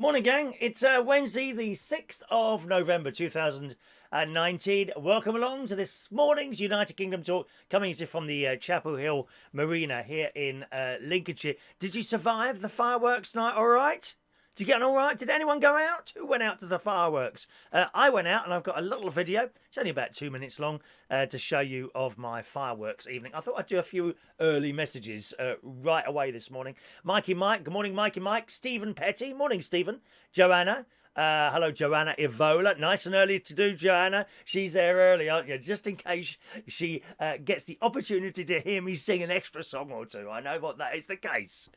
Morning, gang. It's Wednesday, the 6th of November 2019. Welcome along to this morning's United Kingdom talk coming to you from the Chapel Hill Marina here in Lincolnshire. Did you survive the fireworks night all right? Did you get on all right? Did anyone go out? Who went out to the fireworks? I went out and I've got a little video. It's only about 2 minutes long to show you of my fireworks evening. I thought I'd do a few early messages right away this morning. Mikey Mike, good morning Mikey Mike. Stephen Petty, morning Stephen. Joanna. Hello, Joanna Evola. Nice and early to do, Joanna. She's there early, aren't you? Just in case she gets the opportunity to hear me sing an extra song or two. I know what that is the case.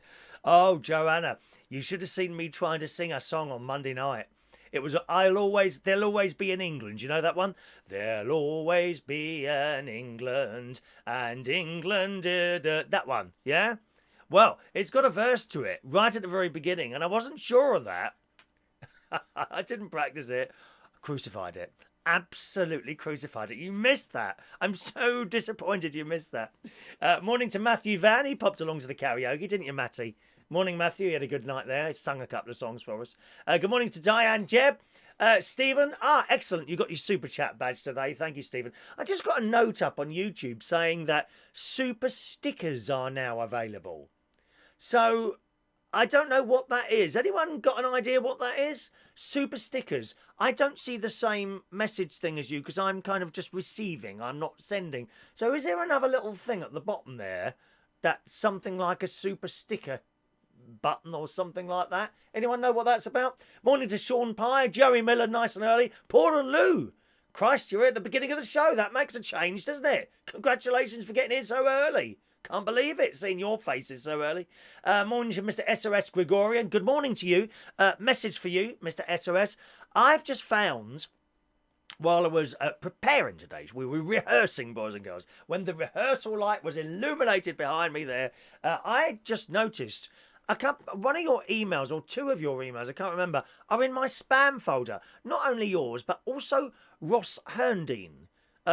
Oh, Joanna, you should have seen me trying to sing a song on Monday night. It was there'll always be an England. You know that one? There'll always be an England, and England did that one, yeah? Well, it's got a verse to it right at the very beginning, and I wasn't sure of that. I didn't practice it. I crucified it. Absolutely crucified it. You missed that. I'm so disappointed you missed that. Morning to Matthew Van. He popped along to the karaoke, didn't you, Matty? Morning, Matthew. He had a good night there. He sung a couple of songs for us. Good morning to Diane Jeb. Stephen. Excellent. You got your super chat badge today. Thank you, Stephen. I just got a note up on YouTube saying that super stickers are now available. So I don't know what that is. Anyone got an idea what that is? Super stickers. I don't see the same message thing as you because I'm kind of just receiving. I'm not sending. So is there another little thing at the bottom there that's something like a super sticker button or something like that? Anyone know what that's about? Morning to Sean Pye, Joey Miller, nice and early. Paul and Lou. Christ, you're at the beginning of the show. That makes a change, doesn't it? Congratulations for getting here so early. Can't believe it, seeing your faces so early. Morning to Mr. SOS Gregorian. Good morning to you. Message for you, Mr. SOS. I've just found, while I was preparing today, we were rehearsing, boys and girls, when the rehearsal light was illuminated behind me there, I just noticed one of your emails, or two of your emails, I can't remember, are in my spam folder. Not only yours, but also Ross Herndine.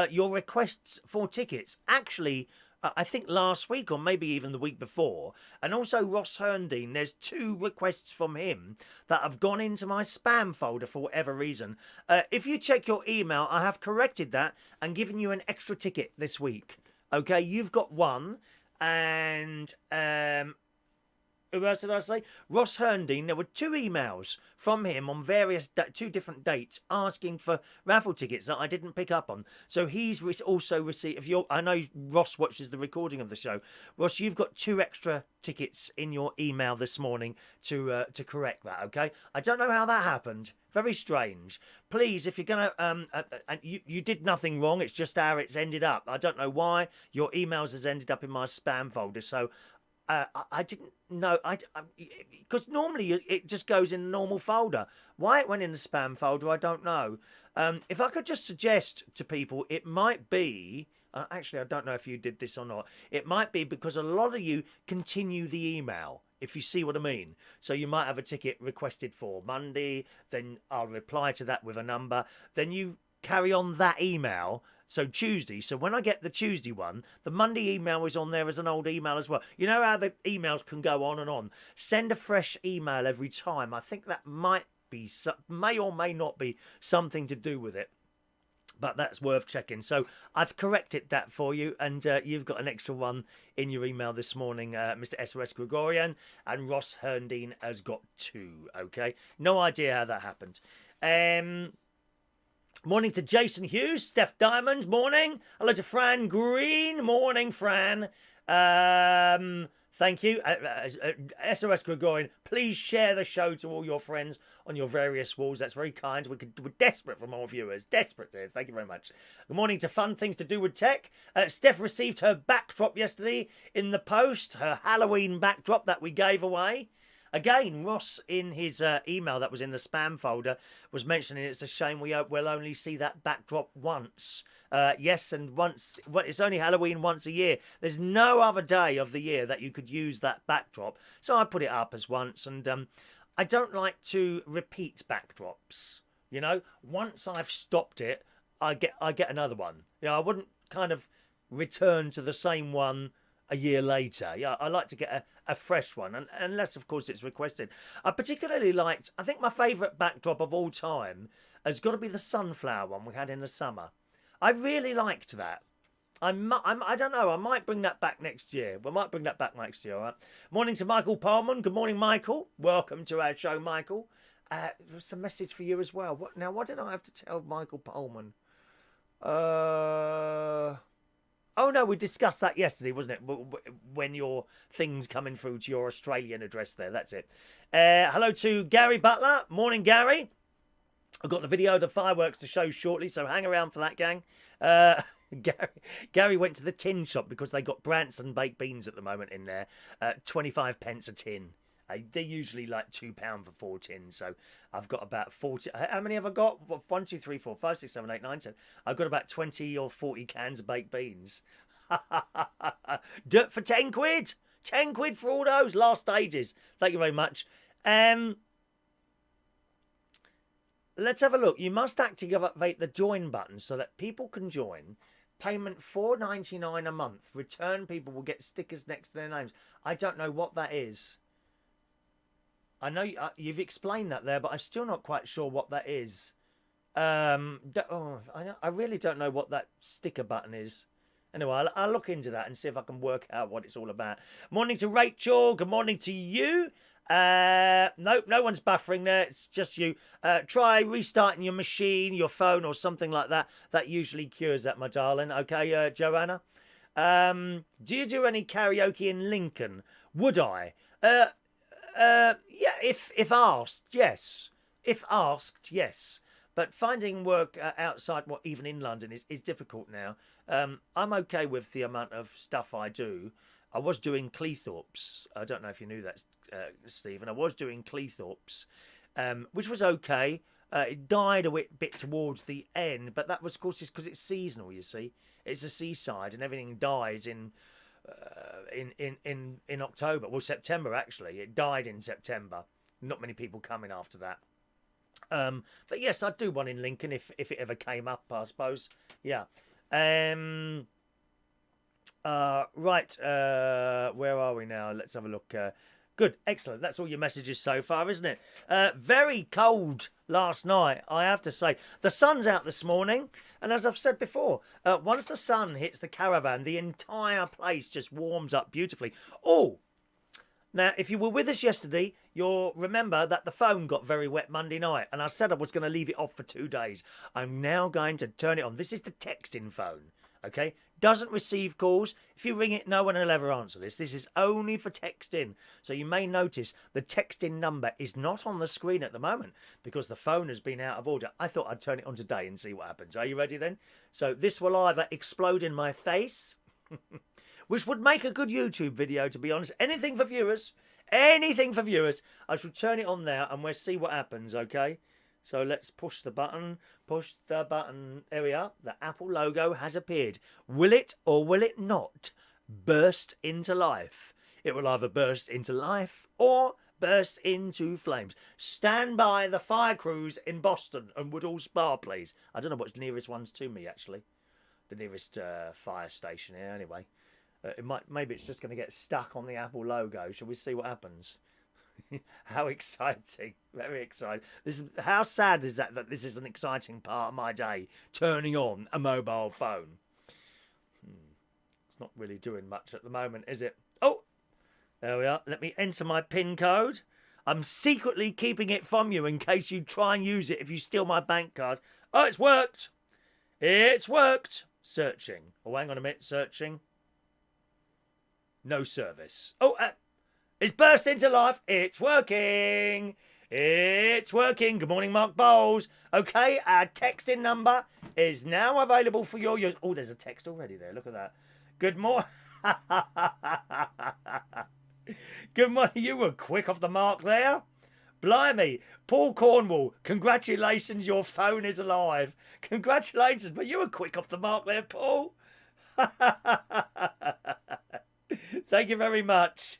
Your requests for tickets. Actually, I think last week or maybe even the week before. And also Ross Herndine, there's two requests from him that have gone into my spam folder for whatever reason. If you check your email, I have corrected that and given you an extra ticket this week. Okay, you've got one. And who else did I say? Ross Herndine. There were two emails from him on various two different dates asking for raffle tickets that I didn't pick up on. So he's also received. I know Ross watches the recording of the show. Ross, you've got two extra tickets in your email this morning to correct that. Okay. I don't know how that happened. Very strange. Please, if you're gonna you did nothing wrong. It's just how it's ended up. I don't know why your emails has ended up in my spam folder. So I didn't know, because normally it just goes in the normal folder. Why it went in the spam folder, I don't know. If I could just suggest to people, it might be, actually I don't know if you did this or not, it might be because a lot of you continue the email, if you see what I mean. So you might have a ticket requested for Monday, then I'll reply to that with a number, then you carry on that email. So Tuesday, so when I get the Tuesday one, the Monday email is on there as an old email as well. You know how the emails can go on and on. Send a fresh email every time. I think that may or may not be something to do with it. But that's worth checking. So I've corrected that for you, and you've got an extra one in your email this morning, Mr. SOS Gregorian, and Ross Herndine has got two, okay? No idea how that happened. Morning to Jason Hughes, Steph Diamond, morning. Hello to Fran Green, morning, Fran. Thank you. SOS Gregorian, please share the show to all your friends on your various walls. That's very kind. We're desperate for more viewers. Desperate, dear. Thank you very much. Good morning to Fun Things to Do with Tech. Steph received her backdrop yesterday in the post, her Halloween backdrop that we gave away. Again, Ross, in his email that was in the spam folder, was mentioning it's a shame we'll only see that backdrop once. Yes, and once. Well, it's only Halloween once a year. There's no other day of the year that you could use that backdrop. So I put it up as once, and I don't like to repeat backdrops. You know, once I've stopped it, I get another one. You know, I wouldn't kind of return to the same one a year later. Yeah, I like to get a fresh one, and unless, of course, it's requested. I particularly liked, I think my favourite backdrop of all time has got to be the sunflower one we had in the summer. I really liked that. I don't know. I might bring that back next year. We might bring that back next year, all right? Morning to Michael Pullman. Good morning, Michael. Welcome to our show, Michael. There's a message for you as well. What did I have to tell Michael Pullman? Oh, no, we discussed that yesterday, wasn't it? When your thing's coming through to your Australian address there. That's it. Hello to Gary Butler. Morning, Gary. I've got the video of the fireworks to show shortly, so hang around for that, gang. Gary went to the tin shop because they got Branston baked beans at the moment in there. 25 pence a tin. They're usually like £2 for 4 tins, so I've got about 40. How many have I got? 1, 2, 3, 4, 5, 6, 7, 8, 9, 10. I've got about 20 or 40 cans of baked beans. For 10 quid. 10 quid for all those last stages. Thank you very much. Let's have a look. You must activate the join button so that people can join. Payment $4.99 a month. Return people will get stickers next to their names. I don't know what that is. I know you've explained that there, but I'm still not quite sure what that is. I really don't know what that sticker button is. Anyway, I'll look into that and see if I can work out what it's all about. Morning to Rachel. Good morning to you. Nope, no one's buffering there. It's just you. Try restarting your machine, your phone, or something like that. That usually cures that, my darling. Okay, Joanna. Do you do any karaoke in Lincoln? Would I? Yeah, if asked, yes. If asked, yes. But finding work outside, even in London, is difficult now. I'm okay with the amount of stuff I do. I was doing Cleethorpes. I don't know if you knew that, Stephen. I was doing Cleethorpes, which was okay. It died a bit towards the end, but that was, of course, because it's seasonal. You see, it's a seaside, and everything dies in October. Well, September actually. It died in September. Not many people coming after that. But yes, I'd do one in Lincoln if it ever came up, I suppose. Yeah. Right. Where are we now? Let's have a look. Good. Excellent. That's all your messages so far, isn't it? Very cold last night, I have to say. The sun's out this morning. And as I've said before, once the sun hits the caravan, the entire place just warms up beautifully. Oh! Now, if you were with us yesterday, you'll remember that the phone got very wet Monday night. And I said I was going to leave it off for 2 days. I'm now going to turn it on. This is the texting phone, okay? Doesn't receive calls. If you ring it, no one will ever answer this. This is only for texting. So you may notice the texting number is not on the screen at the moment because the phone has been out of order. I thought I'd turn it on today and see what happens. Are you ready then? So this will either explode in my face... which would make a good YouTube video, to be honest. Anything for viewers. Anything for viewers. I shall turn it on there and we'll see what happens, okay? So let's push the button. Push the button. There we are. The Apple logo has appeared. Will it or will it not burst into life? It will either burst into life or burst into flames. Stand by the fire crews in Boston and Woodhall Spa, please. I don't know what's the nearest ones to me, actually. The nearest fire station here, anyway. Maybe it's just going to get stuck on the Apple logo. Shall we see what happens? How exciting. Very exciting. How sad is that this is an exciting part of my day, turning on a mobile phone? It's not really doing much at the moment, is it? Oh, there we are. Let me enter my PIN code. I'm secretly keeping it from you in case you try and use it if you steal my bank card. Oh, it's worked. It's worked. Searching. Oh, hang on a minute. Searching. No service. Oh, it's burst into life. It's working. It's working. Good morning, Mark Bowles. Okay, our texting number is now available for your use. Oh, there's a text already there. Look at that. Good morning. Good morning. You were quick off the mark there. Blimey. Paul Cornwall, congratulations. Your phone is alive. Congratulations. But you were quick off the mark there, Paul. Thank you very much.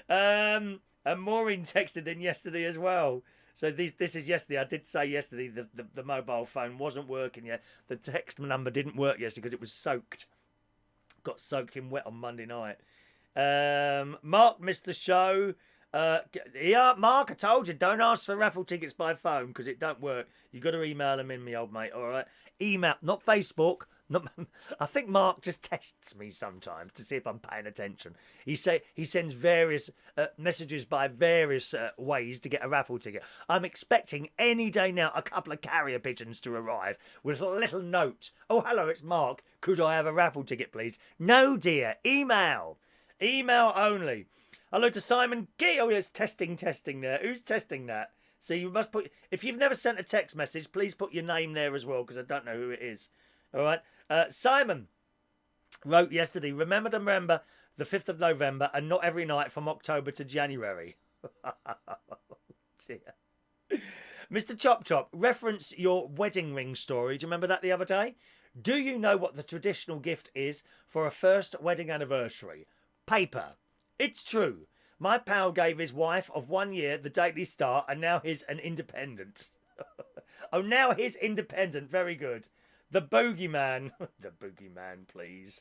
And Maureen texted in yesterday as well. So this is yesterday. I did say yesterday the mobile phone wasn't working yet. The text number didn't work yesterday because it was soaked. got soaking wet on Monday night. Mark missed the show. Yeah, Mark, I told you, don't ask for raffle tickets by phone because it don't work. You got to email them in, me old mate. All right, email, not Facebook. I think Mark just tests me sometimes to see if I'm paying attention. He sends various messages by various ways to get a raffle ticket. I'm expecting any day now a couple of carrier pigeons to arrive with a little note. Oh, hello, it's Mark. Could I have a raffle ticket, please? No, dear. Email. Email only. Hello to Simon Gee. Oh, yes, testing there. Who's testing that? So you must put... If you've never sent a text message, please put your name there as well, because I don't know who it is. All right. Simon wrote yesterday, remember the 5th of November and not every night from October to January. Dear. Mr. Chop Chop, reference your wedding ring story. Do you remember that the other day? Do you know what the traditional gift is for a first wedding anniversary? Paper. It's true. My pal gave his wife of 1 year the Daily Star and now he's an independent. Oh, now he's independent. Very good. The Boogeyman. The Boogeyman, please.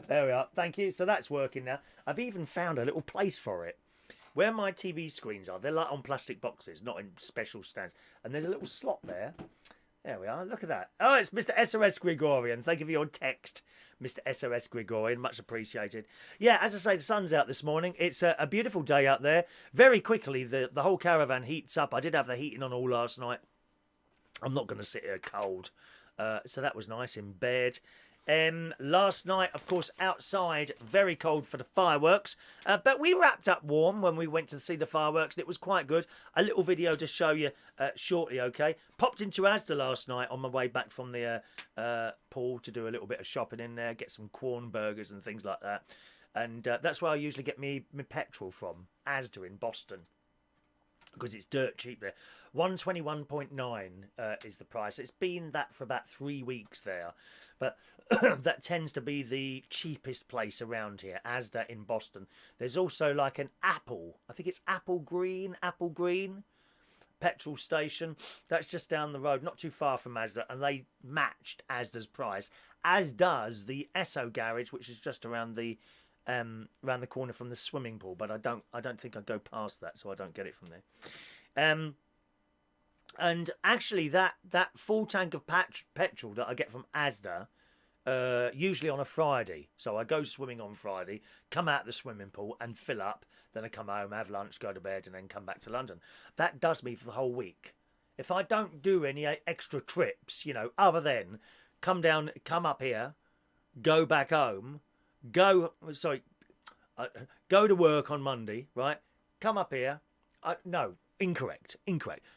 There we are. Thank you. So that's working now. I've even found a little place for it. Where my TV screens are, they're like on plastic boxes, not in special stands. And there's a little slot there. There we are. Look at that. Oh, it's Mr. SOS Gregorian. Thank you for your text, Mr. SOS Gregorian. Much appreciated. Yeah, as I say, the sun's out this morning. It's a beautiful day out there. Very quickly, the whole caravan heats up. I did have the heating on all last night. I'm not going to sit here cold. So that was nice in bed. Last night, of course, outside, very cold for the fireworks. But we wrapped up warm when we went to see the fireworks. And it was quite good. A little video to show you shortly, okay? Popped into Asda last night on my way back from the pool to do a little bit of shopping in there, get some corn burgers and things like that. And that's where I usually get my petrol from, Asda in Boston. Because it's dirt cheap there. 121.9 is the price. It's been that for about 3 weeks there. But that tends to be the cheapest place around here, Asda in Boston. There's also like an Apple. I think it's Apple Green petrol station. That's just down the road, not too far from Asda. And they matched Asda's price, as does the Esso garage, which is just around the corner from the swimming pool, but I don't think I go past that, so I don't get it from there. And actually, that full tank of petrol that I get from Asda, usually on a Friday. So I go swimming on Friday, come out the swimming pool and fill up. Then I come home, have lunch, go to bed, and then come back to London. That does me for the whole week. If I don't do any extra trips, other than come up here, go back home. Go to work on Monday, right? Come up here. No, incorrect.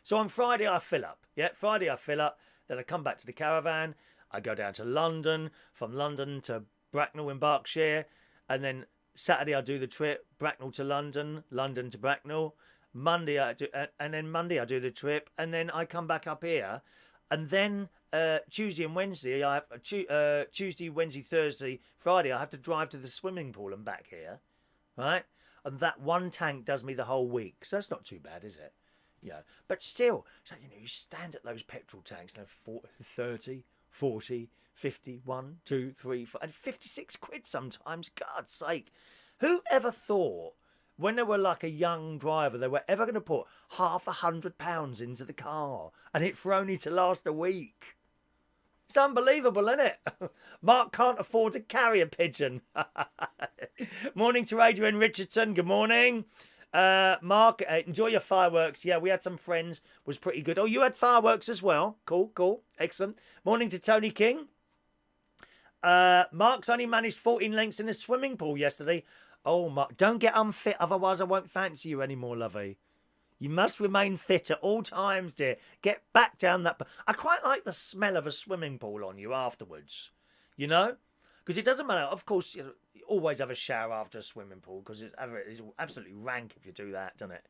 So on Friday I fill up. Yeah, Friday I fill up. Then I come back to the caravan. I go down to London. From London to Bracknell in Berkshire. And then Saturday I do the trip. Bracknell to London. London to Bracknell. Monday I do the trip. And then I come back up here. And then Tuesday and Wednesday, I have Tuesday, Wednesday, Thursday, Friday, I have to drive to the swimming pool and back here, right? And that one tank does me the whole week. So that's not too bad, is it? Yeah. But still, so, you stand at those petrol tanks, 30, 40, 50, 1, 2, 3, 4, and 56 quid sometimes. God's sake. Who ever thought, when they were like a young driver, they were ever going to put £200 into the car and it for only to last a week? It's unbelievable, isn't it? Mark can't afford to carry a pigeon. Morning to Adrian Richardson. Good morning. Mark, enjoy your fireworks. Yeah, we had some friends. Was pretty good. Oh, you had fireworks as well. Cool. Excellent. Morning to Tony King. Mark's only managed 14 lengths in a swimming pool yesterday. Oh, Mark, don't get unfit, otherwise I won't fancy you anymore, lovey. You must remain fit at all times, dear. Get back down that... I quite like the smell of a swimming pool on you afterwards, Because it doesn't matter. Of course, you always have a shower after a swimming pool, because it's absolutely rank if you do that, doesn't it?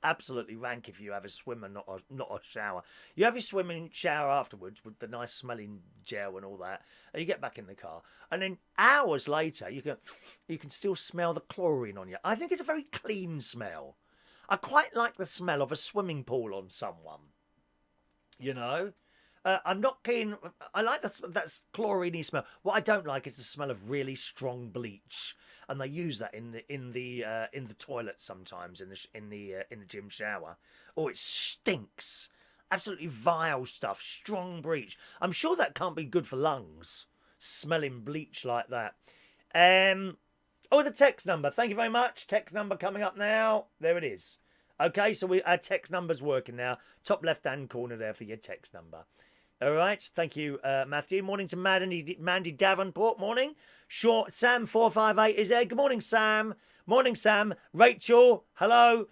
Absolutely rank if you have a swim and not a shower. You have your swimming shower afterwards with the nice smelling gel and all that, and you get back in the car. And then hours later, you can still smell the chlorine on you. I think it's a very clean smell. I quite like the smell of a swimming pool on someone, I'm not keen. I like that chlorine smell. What I don't like is the smell of really strong bleach, and they use that in the toilet sometimes in the gym shower. Oh, it stinks. Absolutely vile stuff. Strong bleach. I'm sure that can't be good for lungs. Smelling bleach like that. Oh, the text number. Thank you very much. Text number coming up now. There it is. Okay, so our text number's working now. Top left-hand corner there for your text number. All right, thank you, Matthew. Morning to Mandy Davenport. Morning. Short Sam 458 is there. Good morning, Sam. Morning, Sam. Rachel. Hello.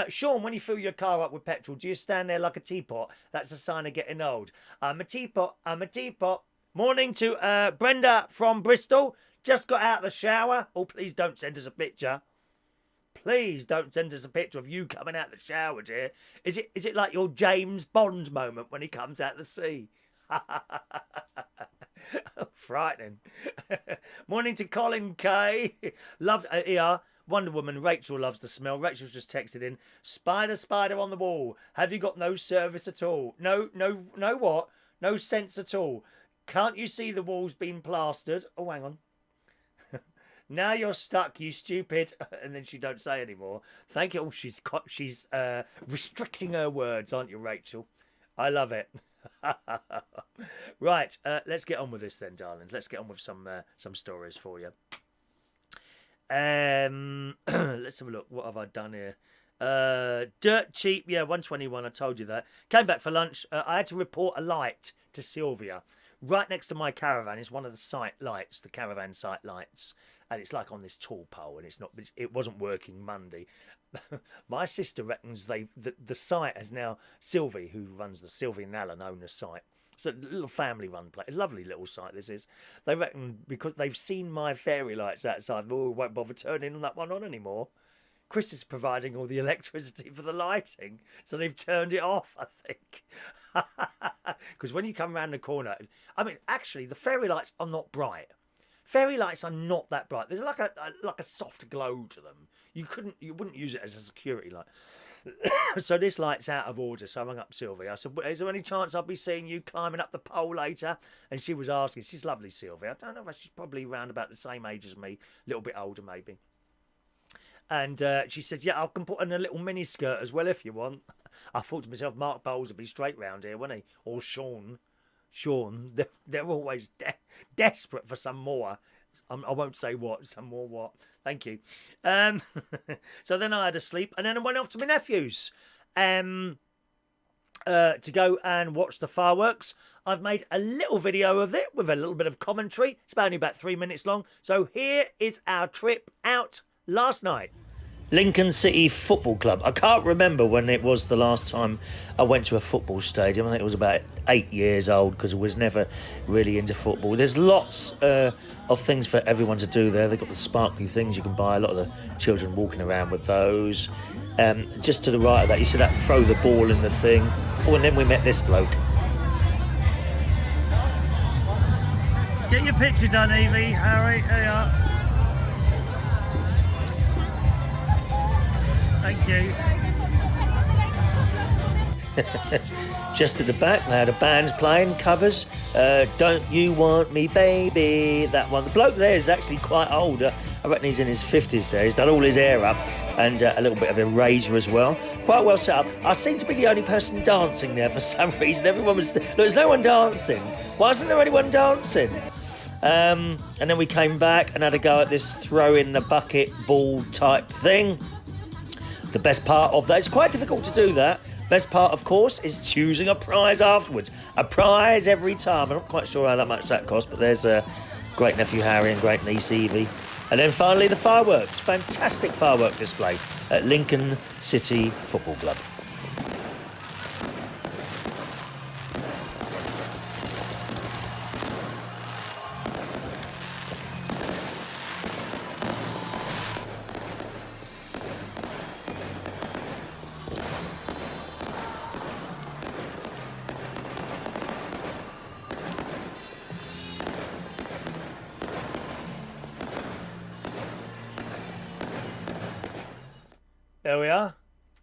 Sean, when you fill your car up with petrol, do you stand there like a teapot? That's a sign of getting old. I'm a teapot. I'm a teapot. Morning to Brenda from Bristol. Just got out of the shower. Oh, please don't send us a picture. Please don't send us a picture of you coming out of the shower, dear. Is it like your James Bond moment when he comes out of the sea? Frightening. Morning to Colin K. Love here. Wonder Woman. Rachel loves the smell. Rachel's just texted in. Spider, spider on the wall. Have you got no service at all? No what? No sense at all. Can't you see the walls being plastered? Oh, hang on. Now you're stuck, you stupid. And then she don't say anymore. Thank you. Oh, she's restricting her words, aren't you, Rachel? I love it. Right, let's get on with this then, darling. Let's get on with some stories for you. Let's have a look. What have I done here? Dirt cheap. Yeah, 121. I told you that. Came back for lunch. I had to report a light to Sylvia. Right next to my caravan is one of the site lights, the caravan site lights. And it's like on this tall pole, and it wasn't working Monday. My sister reckons the site has now, Sylvie, who runs the Sylvie and Alan own the site. It's a little family-run place. A lovely little site this is. They reckon because they've seen my fairy lights outside, they won't bother turning that one on anymore. Chris is providing all the electricity for the lighting, so they've turned it off, I think. Because when you come around the corner, I mean, actually, the fairy lights are not bright. Fairy lights are not that bright. There's like a soft glow to them. You wouldn't use it as a security light. So this light's out of order. So I rang up Sylvie. I said, "Is there any chance I'll be seeing you climbing up the pole later?" And she was asking. She's lovely, Sylvie. I don't know, but she's probably around about the same age as me, a little bit older maybe. And she said, "Yeah, I can put in a little mini skirt as well if you want." I thought to myself, Mark Bowles would be straight round here, wouldn't he? Or Sean, they're always desperate for some more. I won't say what, some more what. Thank you. So then I had a sleep, and then I went off to my nephew's to go and watch the fireworks. I've made a little video of it with a little bit of commentary. It's only about 3 minutes long. So here is our trip out last night. Lincoln City Football Club. I can't remember when it was the last time I went to a football stadium. I think it was about 8 years old because I was never really into football. There's lots of things for everyone to do there. They've got the sparkly things you can buy. A lot of the children walking around with those. Just to the right of that, you see that throw the ball in the thing. Oh, and then we met this bloke. Get your picture done, Evie, Harry. There you are. Thank you. Just at the back, now the band's playing covers. Don't You Want Me Baby, that one. The bloke there is actually quite old. I reckon he's in his 50s there. He's done all his hair up and a little bit of a razor as well. Quite well set up. I seem to be the only person dancing there for some reason. Everyone was... There's no one dancing. Why isn't there anyone dancing? And then we came back and had a go at this throw in the bucket ball type thing. The best part of that, it's quite difficult to do that. Best part, of course, is choosing a prize afterwards. A prize every time. I'm not quite sure how much that cost, but there's great nephew Harry and great niece Evie. And then finally the fireworks. Fantastic firework display at Lincoln City Football Club. There we are.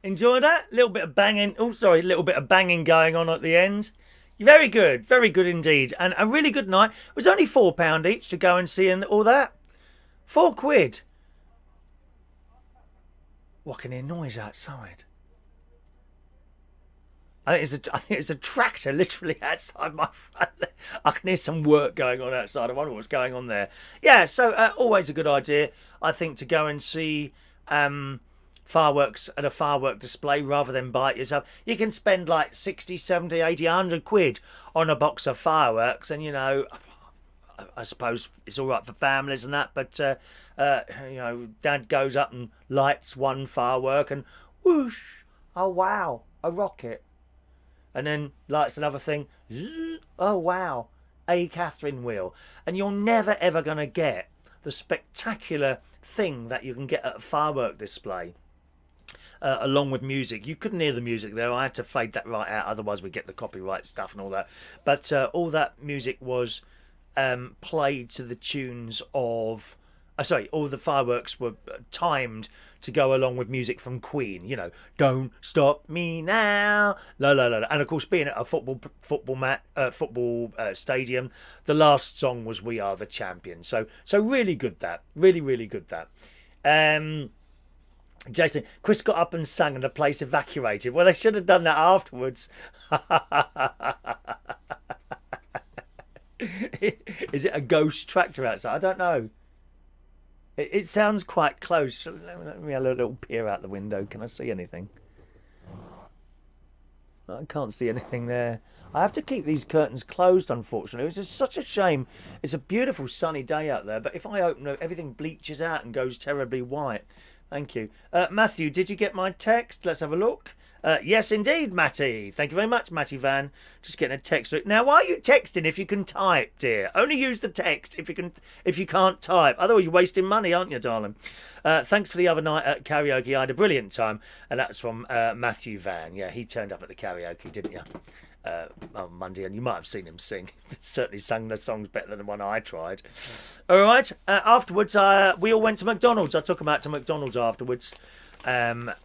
Enjoy that? A little bit of banging. Oh, sorry, a little bit of banging going on at the end. Very good indeed. And a really good night. It was only £4 each to go and see and all that. £4. What can hear noise outside? I think it's a tractor literally outside my front. I can hear some work going on outside. I wonder what's going on there. Yeah, so always a good idea, I think, to go and see fireworks at a firework display rather than buy it yourself. You can spend like 60, 70, 80, 100 quid on a box of fireworks, and, you know, I suppose it's all right for families and that, but, you know, Dad goes up and lights one firework and whoosh, oh wow, a rocket. And then lights another thing, oh wow, a Catherine wheel. And you're never ever going to get the spectacular thing that you can get at a firework display. Along with music. You couldn't hear the music there. I had to fade that right out, otherwise we'd get the copyright stuff and all that. But all that music was played to the tunes of... all the fireworks were timed to go along with music from Queen. You know, Don't Stop Me Now, la la la. And of course, being at a football stadium, the last song was We Are the Champions. So really good that. Really good that. Jason, Chris got up and sang and the place evacuated. Well, they should have done that afterwards. Is it a ghost tractor outside? I don't know. It sounds quite close. Let me have a little peer out the window. Can I see anything? I can't see anything there. I have to keep these curtains closed, unfortunately. It's just such a shame. It's a beautiful sunny day out there, but if I open it, everything bleaches out and goes terribly white. Thank you. Matthew, did you get my text? Let's have a look. Yes, indeed, Matty. Thank you very much, Matty Van. Just getting a text. Now, why are you texting if you can type, dear? Only use the text if you can't type. Otherwise, you're wasting money, aren't you, darling? Thanks for the other night at karaoke. I had a brilliant time, and that's from Matthew Van. Yeah, he turned up at the karaoke, didn't you? On Monday, and you might have seen him sing. Certainly sang the songs better than the one I tried. All right. Afterwards, we all went to McDonald's. I took him out to McDonald's afterwards. I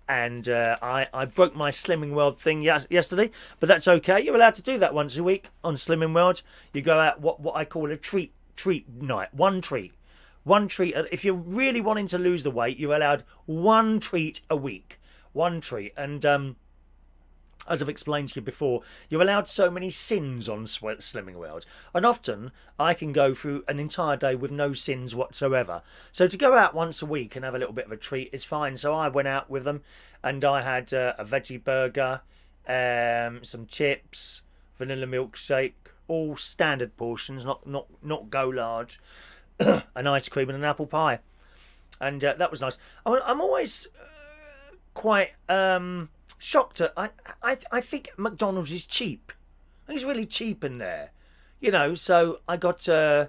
broke my Slimming World thing yesterday, but that's okay. You're allowed to do that once a week on Slimming World. You go out what I call a treat night. One treat. If you're really wanting to lose the weight, you're allowed one treat a week. One treat. And as I've explained to you before, you're allowed so many sins on Slimming World. And often, I can go through an entire day with no sins whatsoever. So to go out once a week and have a little bit of a treat is fine. So I went out with them and I had a veggie burger, some chips, vanilla milkshake, all standard portions, not go large, an ice cream and an apple pie. And that was nice. I'm always quite... shocked at I think McDonald's is cheap. I think it's really cheap in there, you know. So I got 2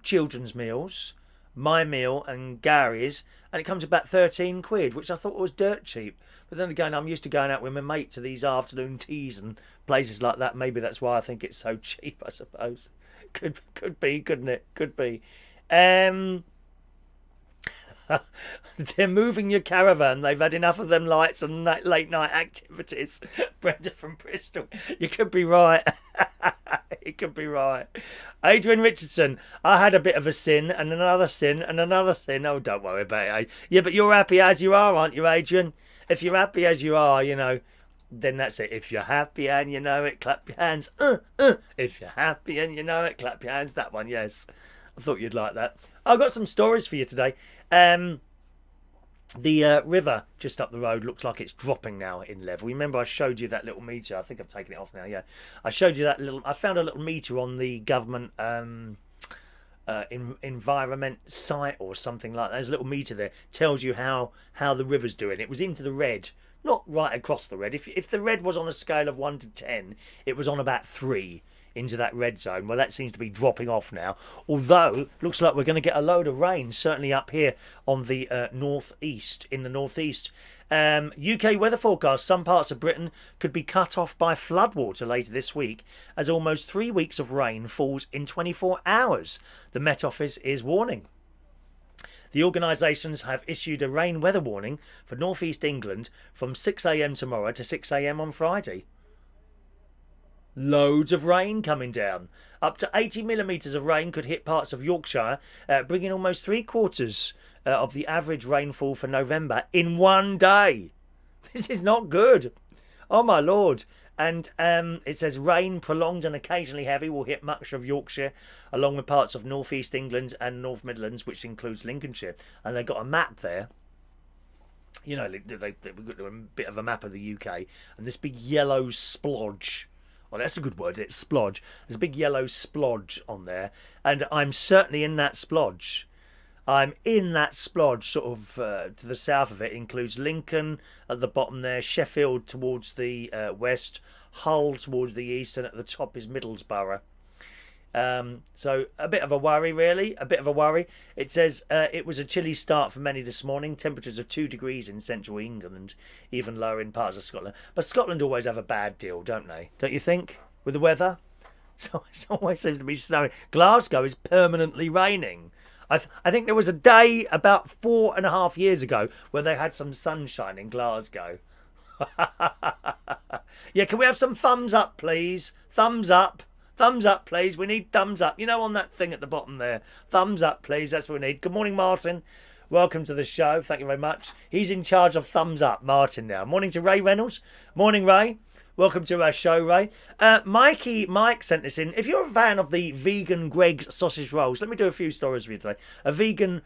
children's meals, my meal and Gary's, and it comes about 13 quid, which I thought was dirt cheap. But then again, I'm used to going out with my mate to these afternoon teas and places like that. Maybe that's why I think it's so cheap, I suppose. Could be, couldn't it? Could be. They're moving your caravan. They've had enough of them lights and late night activities. Brenda from Bristol. You could be right. You could be right. Adrian Richardson. I had a bit of a sin and another sin and another sin. Oh, don't worry about it. Yeah, but you're happy as you are, aren't you, Adrian? If you're happy as you are, you know, then that's it. If you're happy and you know it, clap your hands. If you're happy and you know it, clap your hands. That one, yes. I thought you'd like that. I've got some stories for you today. The river just up the road looks like it's dropping now in level. Remember I showed you that little meter? I think I've taken it off now, yeah. I showed you that little... I found a little meter on the government environment site or something like that. There's a little meter there. Tells you how the river's doing. It was into the red. Not right across the red. If the red was on a scale of 1 to 10, it was on about 3. Into that red zone. Well, that seems to be dropping off now. Although, looks like we're going to get a load of rain, certainly up here on the northeast, in the northeast. UK weather forecast. Some parts of Britain could be cut off by floodwater later this week, as almost 3 weeks of rain falls in 24 hours. The Met Office is warning. The organisations have issued a rain weather warning for northeast England from 6 a.m. tomorrow to 6 a.m. on Friday. Loads of rain coming down. Up to 80 millimetres of rain could hit parts of Yorkshire, bringing almost 3/4 of the average rainfall for November in one day. This is not good. Oh my lord. And it says rain, prolonged and occasionally heavy, will hit much of Yorkshire, along with parts of North East England and North Midlands, which includes Lincolnshire. And they've got a map there. You know, we've got a bit of a map of the UK, and this big yellow splodge. Well, that's a good word, it's splodge. There's a big yellow splodge on there, and I'm certainly in that splodge. I'm in that splodge, sort of to the south of it. Includes Lincoln at the bottom there, Sheffield towards the west, Hull towards the east, and at the top is Middlesbrough. So a bit of a worry, really, a bit of a worry. It says it was a chilly start for many this morning. Temperatures of 2 degrees in central England, even lower in parts of Scotland. But Scotland always have a bad deal, don't they? Don't you think, with the weather? So it always seems to be snowing. Glasgow is permanently raining. I think there was a day about 4.5 years ago where they had some sunshine in Glasgow. Yeah, can we have some thumbs up, please? Thumbs up. Thumbs up, please. We need thumbs up. You know, on that thing at the bottom there. Thumbs up, please. That's what we need. Good morning, Martin. Welcome to the show. Thank you very much. He's in charge of thumbs up, Martin, now. Morning to Ray Reynolds. Morning, Ray. Welcome to our show, Ray. Mike sent this in. If you're a fan of the vegan Greg's sausage rolls, let me do a few stories for you today. A vegan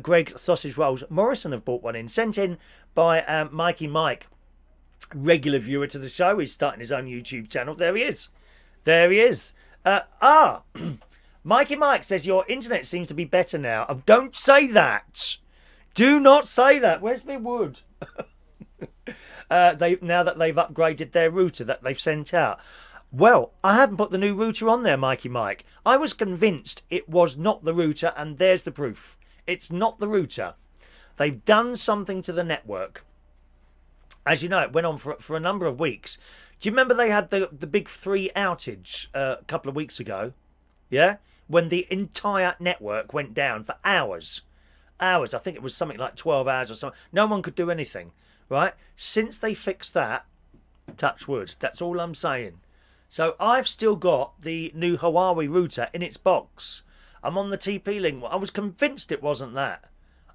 Greg's sausage rolls. Morrisson have bought one in. Sent in by Mikey Mike, regular viewer to the show. He's starting his own YouTube channel. There he is. There he is. Mikey Mike says your internet seems to be better now. Oh, don't say that. Do not say that. Where's my wood? Now that they've upgraded their router that they've sent out. Well, I haven't put the new router on there, Mikey Mike. I was convinced it was not the router, and there's the proof. It's not the router. They've done something to the network. As you know, it went on for a number of weeks. Do you remember they had the big 3 outage a couple of weeks ago? Yeah? When the entire network went down for hours. Hours. I think it was something like 12 hours or something. No one could do anything. Right? Since they fixed that, touch wood. That's all I'm saying. So I've still got the new Huawei router in its box. I'm on the TP-Link. I was convinced it wasn't that.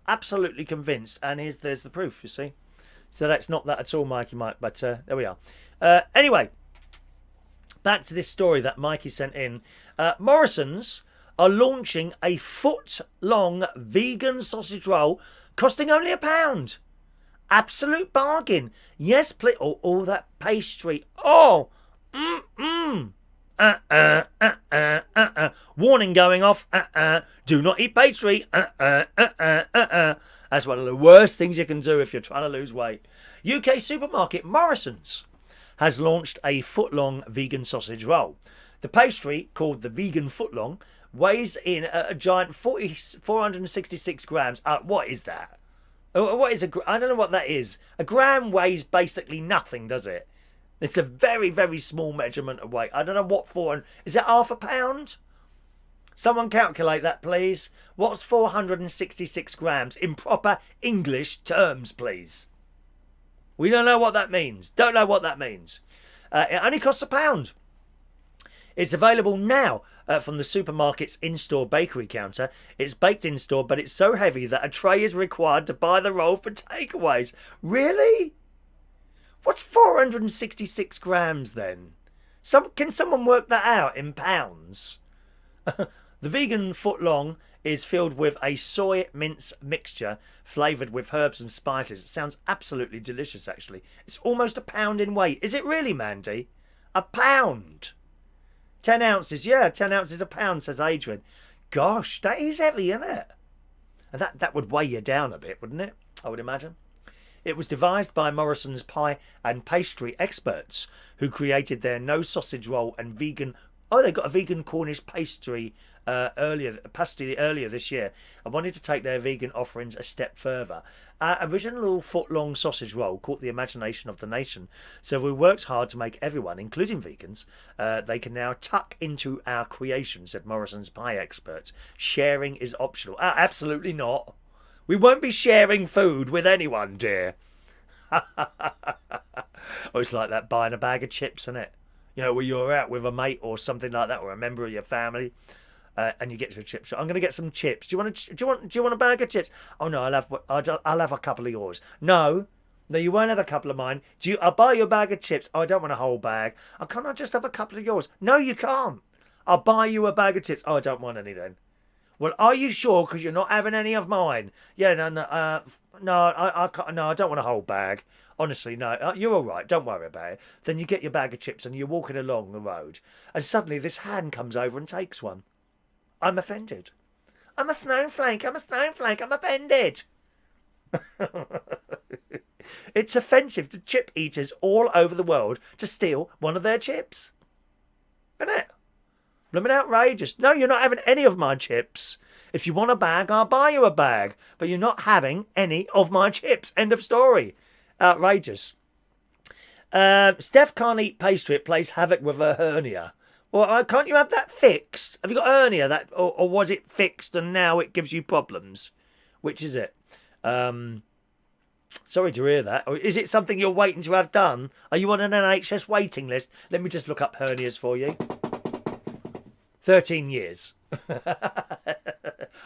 Absolutely convinced. And there's the proof, you see. So that's not that at all, Mikey Mike. But there we are. Anyway, back to this story that Mikey sent in. Morrison's are launching a foot-long vegan sausage roll costing only £1. Absolute bargain. Yes, please. Oh, that pastry. Oh, Warning going off. Do not eat pastry. That's one of the worst things you can do if you're trying to lose weight. UK supermarket Morrison's has launched a foot-long vegan sausage roll. The pastry, called the vegan footlong, weighs in a giant 466 grams. What is that? What is I don't know what that is. A gram weighs basically nothing, does it? It's a very, very small measurement of weight. I don't know what for. Is it half a pound? Someone calculate that, please. What's 466 grams in proper English terms, please? We don't know what that means. Don't know what that means. It only costs £1. It's available now from the supermarket's in-store bakery counter. It's baked in-store, but it's so heavy that a tray is required to buy the roll for takeaways. Really? What's 466 grams then? Can someone work that out in pounds? The vegan footlong is filled with a soy mince mixture flavoured with herbs and spices. It sounds absolutely delicious, actually. It's almost £1 in weight. Is it really, Mandy? £1? 10 ounces. Yeah, 10 ounces £1, says Adrian. Gosh, that is heavy, isn't it? And that would weigh you down a bit, wouldn't it? I would imagine. It was devised by Morrison's pie and pastry experts who created their no sausage roll and vegan... Oh, they got a vegan Cornish pastry earlier this year and wanted to take their vegan offerings a step further. Our original foot-long sausage roll caught the imagination of the nation, so we worked hard to make everyone, including vegans, they can now tuck into our creation, said Morrison's pie experts. Sharing is optional. Absolutely not. We won't be sharing food with anyone, dear. Oh, it's like that buying a bag of chips, isn't it? You know, where you're out with a mate or something like that, or a member of your family, and you get to a chip shop. I'm going to get some chips. Do you want a bag of chips? Oh no, I'll have a couple of yours. No, you won't have a couple of mine. I'll buy you a bag of chips. Oh, I don't want a whole bag. Oh, can't I just have a couple of yours? No, you can't. I'll buy you a bag of chips. Oh, I don't want any then. Well, are you sure? Because you're not having any of mine. Yeah, I can't. No, I don't want a whole bag. Honestly, no. You're all right. Don't worry about it. Then you get your bag of chips and you're walking along the road, and suddenly this hand comes over and takes one. I'm offended. I'm a snowflake. I'm offended. It's offensive to chip eaters all over the world to steal one of their chips. Isn't it? Blooming outrageous. No, you're not having any of my chips. If you want a bag, I'll buy you a bag. But you're not having any of my chips. End of story. Outrageous. Steph can't eat pastry. It plays havoc with her hernia. Well, can't you have that fixed? Have you got hernia, or was it fixed and now it gives you problems? Which is it? Sorry to hear that. Or is it something you're waiting to have done? Are you on an NHS waiting list? Let me just look up hernias for you. 13 years.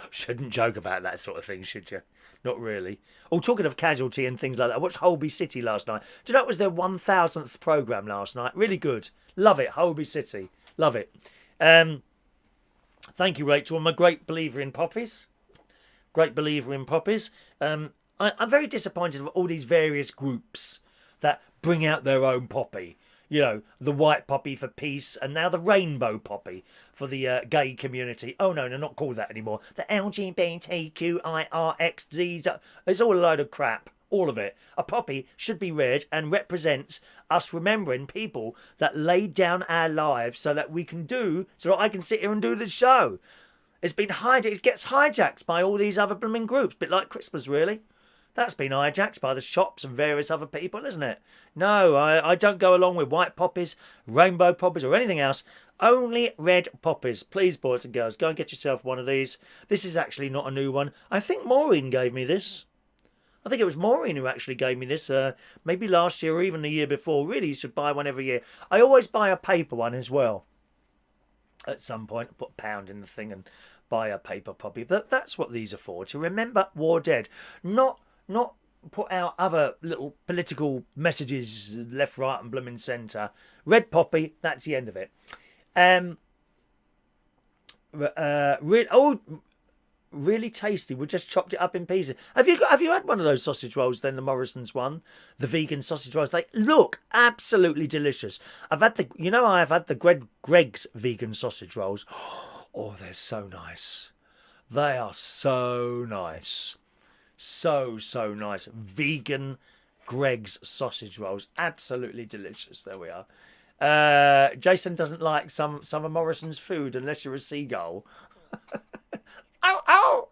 Shouldn't joke about that sort of thing, should you? Not really. Oh, talking of casualty and things like that, I watched Holby City last night. Do you know it was their 1000th programme last night? Really good. Love it, Holby City. Love it. Thank you, Rachel. I'm a great believer in Poppies. Great believer in Poppies. I'm very disappointed with all these various groups that bring out their own poppy. You know, the white poppy for peace, and now the rainbow poppy for the gay community. Oh, no, they're not called that anymore. The LGBTQIRXZ. It's all a load of crap. All of it. A poppy should be read and represents us remembering people that laid down our lives so that I can sit here and do this show. It gets hijacked by all these other blooming groups. Bit like Christmas, really. That's been hijacked by the shops and various other people, isn't it? No, I don't go along with white poppies, rainbow poppies or anything else. Only red poppies. Please, boys and girls, go and get yourself one of these. This is actually not a new one. I think Maureen gave me this. I think it was Maureen who actually gave me this, maybe last year or even the year before. Really, you should buy one every year. I always buy a paper one as well. At some point, put £1 in the thing and buy a paper poppy. That's what these are for, to remember war dead. Not put out other little political messages left, right and blooming centre. Red poppy, that's the end of it. Really tasty. We just chopped it up in pieces. Have you had one of those sausage rolls then, the Morrison's one? The vegan sausage rolls. They look absolutely delicious. I've had the Greg's vegan sausage rolls. Oh, they're so nice. They are so nice. So nice. Vegan Greg's sausage rolls. Absolutely delicious. There we are. Jason doesn't like some of Morrison's food unless you're a seagull. Ow.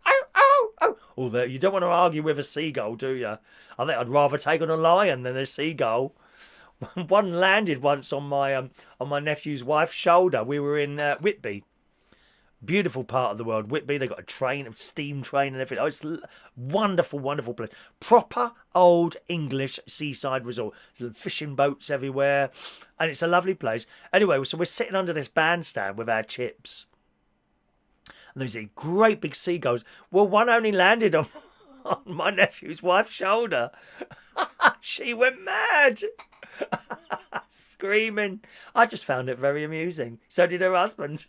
Although you don't want to argue with a seagull, do you? I think I'd rather take on a lion than a seagull. One landed once on my nephew's wife's shoulder. We were in Whitby. Beautiful part of the world, Whitby. They've got a steam train and everything. Oh, it's wonderful, wonderful place. Proper old English seaside resort. There's fishing boats everywhere. And it's a lovely place. Anyway, so we're sitting under this bandstand with our chips. And there's these great big seagulls. Well, one only landed on my nephew's wife's shoulder. She went mad. Screaming. I just found it very amusing. So did her husband.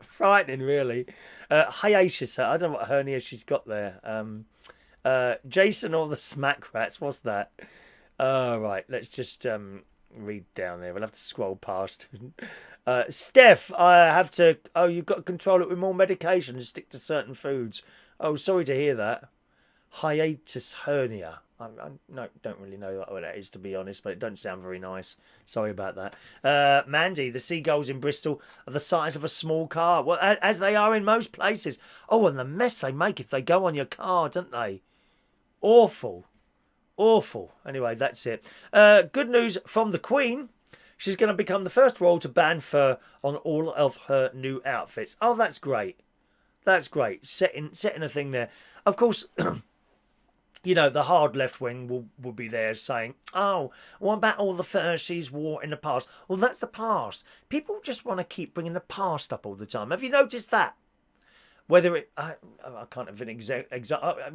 Frightening, really. Hiatus. I don't know what hernia she's got there. Jason or the smack rats. What's that? Right. Let's just read down there. We'll have to scroll past. Steph, I have to. Oh, you've got to control it with more medication and stick to certain foods. Oh, sorry to hear that. Hiatus hernia. I don't really know what that is, to be honest, but it don't sound very nice. Sorry about that. Mandy, the seagulls in Bristol are the size of a small car. Well, as they are in most places. Oh, and the mess they make if they go on your car, don't they? Awful. Anyway, that's it. Good news from the Queen. She's going to become the first royal to ban fur on all of her new outfits. Oh, that's great. That's great. Setting a thing there. Of course... You know, the hard left wing will be there saying, oh, what about all the fur she's wore in the past? Well, that's the past. People just want to keep bringing the past up all the time. Have you noticed that? Whether it, I can't have an exact,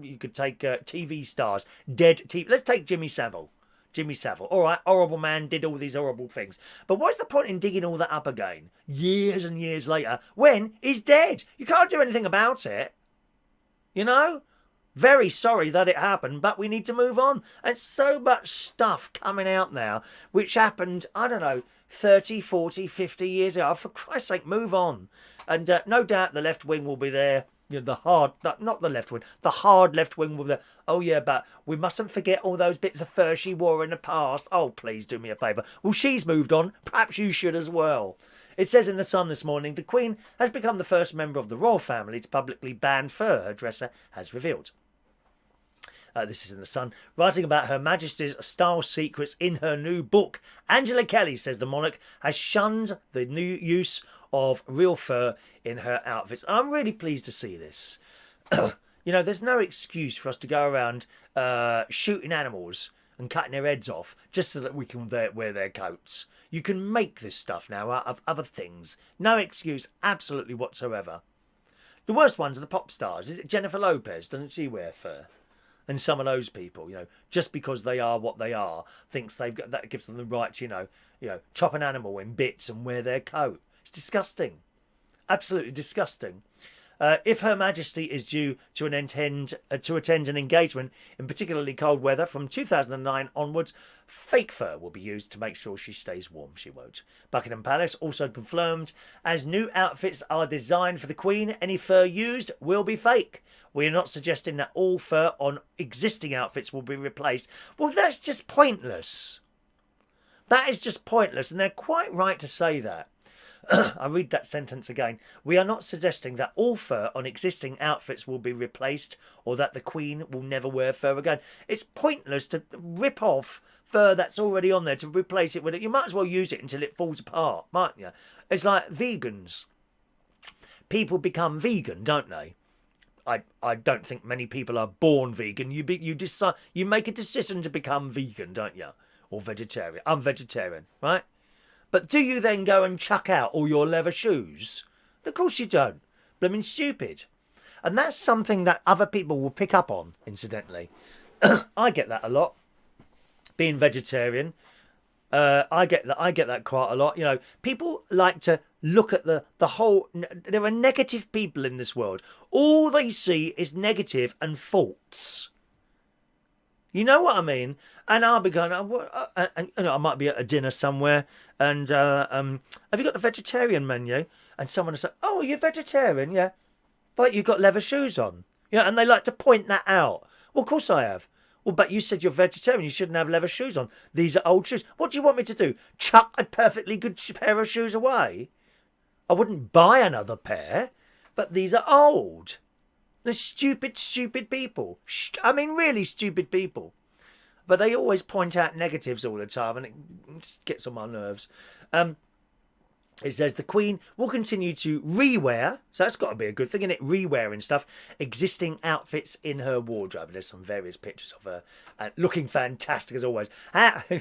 you could take TV stars, dead TV. Let's take Jimmy Savile. Jimmy Savile. All right, horrible man, did all these horrible things. But what's the point in digging all that up again, years and years later, when he's dead? You can't do anything about it. You know? Very sorry that it happened, but we need to move on. And so much stuff coming out now, which happened, I don't know, 30, 40, 50 years ago. For Christ's sake, move on. And no doubt the left wing will be there. You know, the hard, not the left wing, the hard left wing will be there. Oh, yeah, but we mustn't forget all those bits of fur she wore in the past. Oh, please do me a favour. Well, she's moved on. Perhaps you should as well. It says in The Sun this morning, the Queen has become the first member of the royal family to publicly ban fur, her dresser has revealed. This is in The Sun. Writing about Her Majesty's style secrets in her new book, Angela Kelly says the monarch has shunned the new use of real fur in her outfits. I'm really pleased to see this. You know, there's no excuse for us to go around shooting animals and cutting their heads off just so that we can wear their coats. You can make this stuff now out of other things. No excuse absolutely whatsoever. The worst ones are the pop stars. Is it Jennifer Lopez? Doesn't she wear fur? And some of those people, you know, just because they are what they are, thinks they've got that gives them the right to, you know, chop an animal in bits and wear their coat. It's disgusting, absolutely disgusting. If Her Majesty is due to attend an engagement in particularly cold weather from 2009 onwards, fake fur will be used to make sure she stays warm. She won't. Buckingham Palace also confirmed as new outfits are designed for the Queen, any fur used will be fake. We are not suggesting that all fur on existing outfits will be replaced. Well, that's just pointless. That is just pointless, and they're quite right to say that. I read that sentence again. We are not suggesting that all fur on existing outfits will be replaced or that the Queen will never wear fur again. It's pointless to rip off fur that's already on there to replace it with it. You might as well use it until it falls apart, mightn't you? It's like vegans. People become vegan, don't they? I don't think many people are born vegan. You decide, you make a decision to become vegan, don't you? Or vegetarian. I'm vegetarian, right? But do you then go and chuck out all your leather shoes? Of course you don't. Blooming stupid. And that's something that other people will pick up on, incidentally. I get that a lot. Being vegetarian, I get that quite a lot. You know, people like to look at the whole. There are negative people in this world. All they see is negative and faults. You know what I mean? And I'll be going, you know, I might be at a dinner somewhere, and have you got the vegetarian menu? And someone will say, oh, you're vegetarian, yeah, but you've got leather shoes on. Yeah, and they like to point that out. Well, of course I have. Well, but you said you're vegetarian, you shouldn't have leather shoes on. These are old shoes. What do you want me to do? Chuck a perfectly good pair of shoes away? I wouldn't buy another pair, but these are old. They're stupid, stupid people. I mean, really stupid people. But they always point out negatives all the time, and it just gets on my nerves. It says the Queen will continue to rewear, so that's got to be a good thing, isn't it? Rewearing stuff, existing outfits in her wardrobe. There's some various pictures of her looking fantastic as always.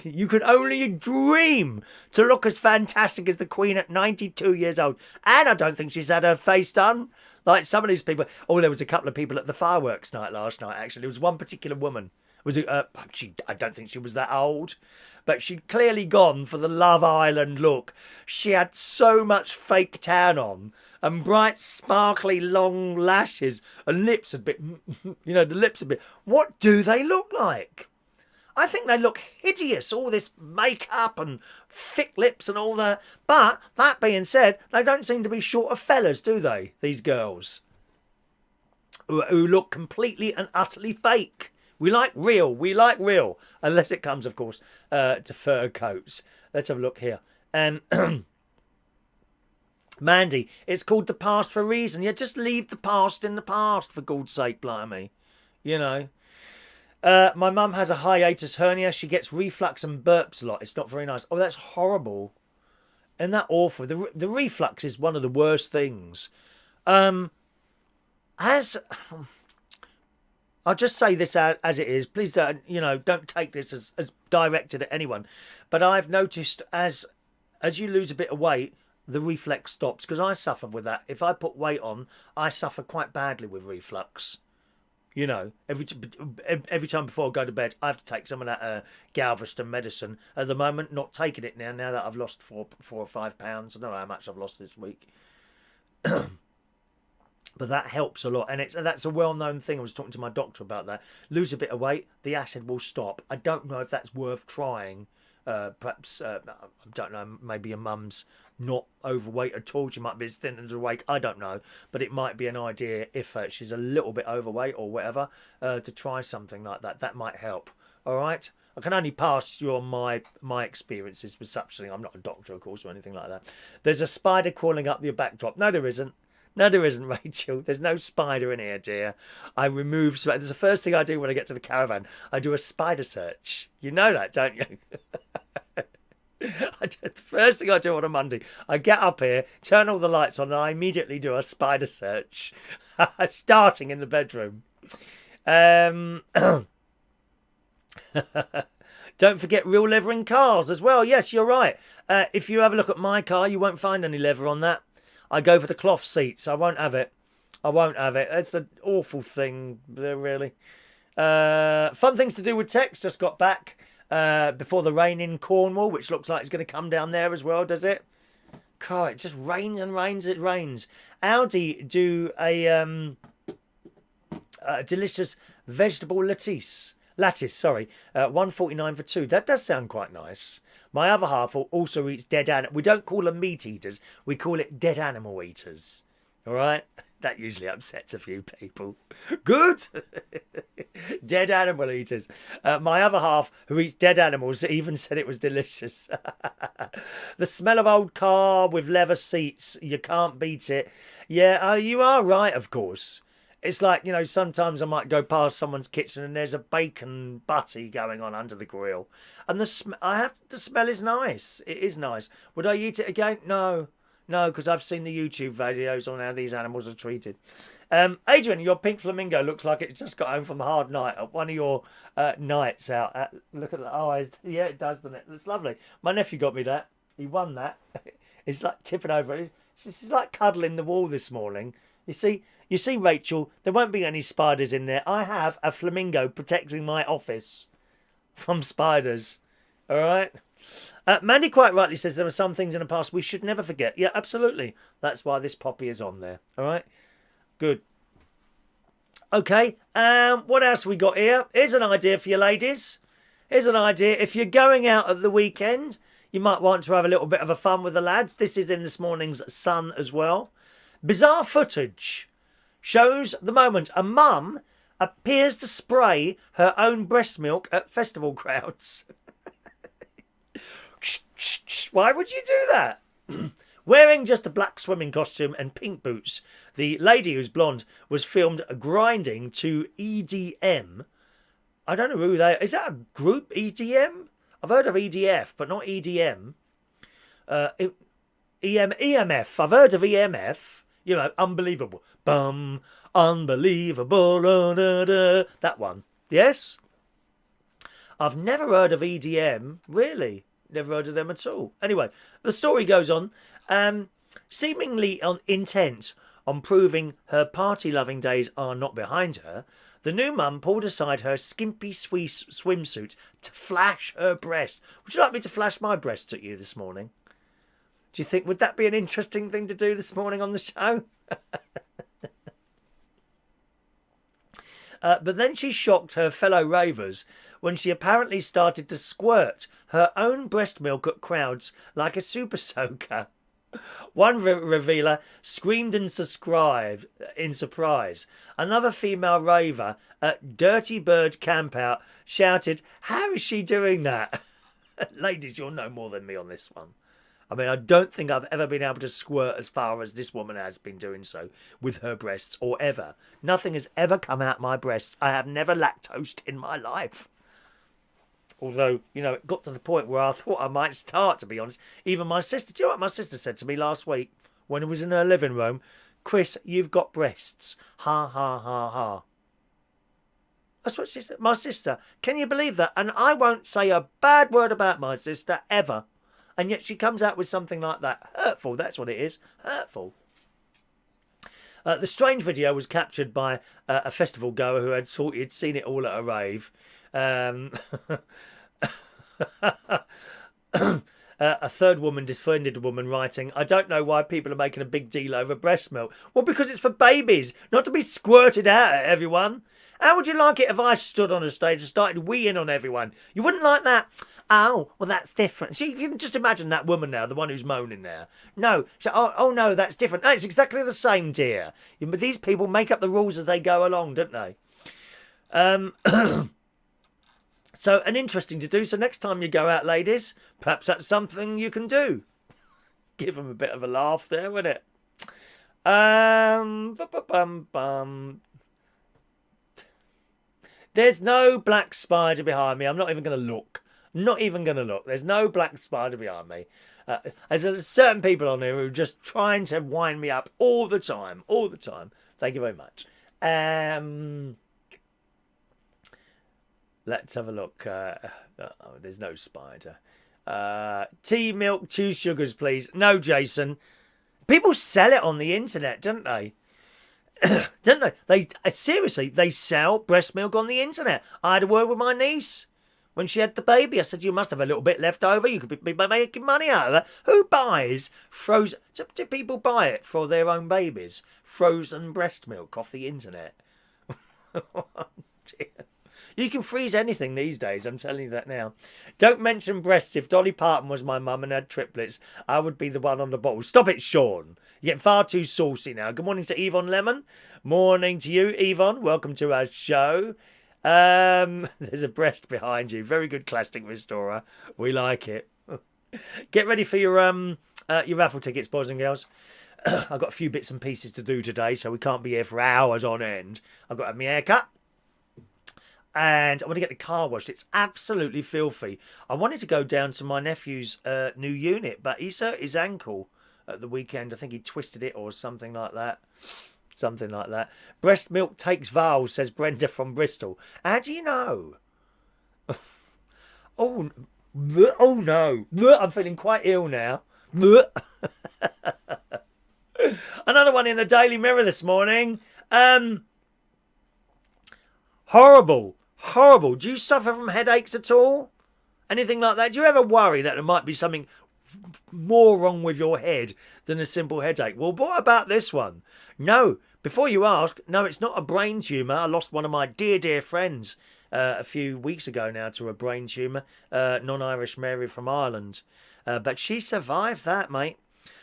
You could only dream to look as fantastic as the Queen at 92 years old. And I don't think she's had her face done. Like some of these people. Oh, there was a couple of people at the fireworks night last night, actually. There was one particular woman. I don't think she was that old, but she'd clearly gone for the Love Island look. She had so much fake tan on and bright, sparkly, long lashes and lips a bit, you know, the lips a bit. What do they look like? I think they look hideous, all this makeup and thick lips and all that. But that being said, they don't seem to be short of fellas, do they, these girls? Who look completely and utterly fake. We like real, unless it comes, of course, to fur coats. Let's have a look here. Mandy, it's called the past for a reason. Yeah, just leave the past in the past, for God's sake, blimey. You know. My mum has a hiatus hernia. She gets reflux and burps a lot. It's not very nice. Oh, that's horrible. Isn't that awful? The reflux is one of the worst things. I'll just say this as it is. Please don't take this as directed at anyone. But I've noticed as you lose a bit of weight, the reflux stops, because I suffer with that. If I put weight on, I suffer quite badly with reflux. You know, every time before I go to bed, I have to take some of that Galveston medicine. At the moment, not taking it now that I've lost 4 or 5 pounds. I don't know how much I've lost this week. But that helps a lot. And that's a well-known thing. I was talking to my doctor about that. Lose a bit of weight, the acid will stop. I don't know if that's worth trying. Perhaps, I don't know, maybe your mum's not overweight at all. She might be as thin as a rake. I don't know. But it might be an idea if she's a little bit overweight or whatever, to try something like that. That might help. All right? I can only pass you on my experiences with such thing. I'm not a doctor, of course, or anything like that. There's a spider crawling up your backdrop. No, there isn't. No, there isn't, Rachel. There's no spider in here, dear. I remove spiders. That's the first thing I do when I get to the caravan. I do a spider search. You know that, don't you? The first thing I do on a Monday, I get up here, turn all the lights on, and I immediately do a spider search, starting in the bedroom. Don't forget real leather in cars as well. Yes, you're right. If you have a look at my car, you won't find any leather on that. I go for the cloth seats. I won't have it. I won't have it. It's an awful thing, really. Fun things to do with text. Just got back before the rain in Cornwall, which looks like it's going to come down there as well, does it? God, it just rains and rains. It rains. Audi do a delicious vegetable lattice. 1.49 for 2. That does sound quite nice. My other half also eats dead animal. We don't call them meat eaters. We call it dead animal eaters. All right? That usually upsets a few people. Good. Dead animal eaters. My other half, who eats dead animals, even said it was delicious. The smell of old car with leather seats. You can't beat it. Yeah, you are right, of course. It's like, sometimes I might go past someone's kitchen and there's a bacon butty going on under the grill. And the smell is nice. It is nice. Would I eat it again? No, because I've seen the YouTube videos on how these animals are treated. Adrian, your pink flamingo looks like it's just got home from a hard night at one of your nights out. Look at the eyes. Yeah, it does, doesn't it? It's lovely. My nephew got me that. He won that. It's like tipping over. It's like cuddling the wall this morning. You see, Rachel, there won't be any spiders in there. I have a flamingo protecting my office from spiders. All right? Mandy quite rightly says there are some things in the past we should never forget. Yeah, absolutely. That's why this poppy is on there. All right? Good. Okay, what else we got here? Here's an idea for you ladies. Here's an idea. If you're going out at the weekend, you might want to have a little bit of a fun with the lads. This is in this morning's Sun as well. Bizarre footage shows the moment a mum appears to spray her own breast milk at festival crowds. Why would you do that? Wearing just a black swimming costume and pink boots, the lady who's blonde was filmed grinding to EDM. I don't know who they are. Is that a group, EDM? I've heard of EDF, but not EDM. EMF. I've heard of EMF. Unbelievable. Bum, unbelievable. That one. Yes? I've never heard of EDM. Really? Never heard of them at all. Anyway, the story goes on. Seemingly intent on proving her party-loving days are not behind her, the new mum pulled aside her skimpy swimsuit to flash her breast. Would you like me to flash my breasts at you this morning? Do you think, would that be an interesting thing to do this morning on the show? But then she shocked her fellow ravers when she apparently started to squirt her own breast milk at crowds like a super soaker. One revealer screamed in surprise. Another female raver at Dirty Bird Campout shouted, "How is she doing that?" Ladies, you'll know more than me on this one. I mean, I don't think I've ever been able to squirt as far as this woman has been doing so with her breasts, or ever. Nothing has ever come out my breasts. I have never lactosed in my life. Although, it got to the point where I thought I might start, to be honest. Even my sister, do you know what my sister said to me last week when I was in her living room? "Chris, you've got breasts. Ha, ha, ha, ha." That's what she said. My sister. Can you believe that? And I won't say a bad word about my sister ever. And yet she comes out with something like that. Hurtful, that's what it is. Hurtful. The strange video was captured by a festival goer who had thought he'd seen it all at a rave. A third woman defended a woman, writing, "I don't know why people are making a big deal over breast milk." Well, because it's for babies, not to be squirted out at everyone. How would you like it if I stood on a stage and started weeing on everyone? You wouldn't like that? Oh, well, that's different. So you can just imagine that woman now, the one who's moaning now. No. So, oh no, that's different. No, it's exactly the same, dear. But these people make up the rules as they go along, don't they? So, and interesting to do. So next time you go out, ladies, perhaps that's something you can do. Give them a bit of a laugh there, wouldn't it? There's no black spider behind me. I'm not even going to look. Not even going to look. There's no black spider behind me. There's certain people on here who are just trying to wind me up all the time. All the time. Thank you very much. Let's have a look. There's no spider. Tea, milk, 2 sugars, please. No, Jason. People sell it on the internet, don't they? Don't they? Seriously, they sell breast milk on the internet. I had a word with my niece when she had the baby. I said, you must have a little bit left over. You could be making money out of that. Who buys frozen? Do people buy it for their own babies? Frozen breast milk off the internet. You can freeze anything these days, I'm telling you that now. Don't mention breasts. If Dolly Parton was my mum and had triplets, I would be the one on the bottle. Stop it, Sean. You get far too saucy now. Good morning to Yvonne Lemon. Morning to you, Yvonne. Welcome to our show. There's a breast behind you. Very good classic restorer. We like it. Get ready for your raffle tickets, boys and girls. I've got a few bits and pieces to do today, so we can't be here for hours on end. I've got to have my hair cut. And I want to get the car washed. It's absolutely filthy. I wanted to go down to my nephew's new unit, but he hurt his ankle at the weekend. I think he twisted it or something like that. Something like that. Breast milk takes vows, says Brenda from Bristol. How do you know? Oh no. I'm feeling quite ill now. Another one in the Daily Mirror this morning. Horrible. Do you suffer from headaches at all? Anything like that? Do you ever worry that there might be something more wrong with your head than a simple headache? Well, what about this one? No, before you ask, no, it's not a brain tumour. I lost one of my dear friends a few weeks ago now to a brain tumour, non-Irish Mary from Ireland. But she survived that, mate.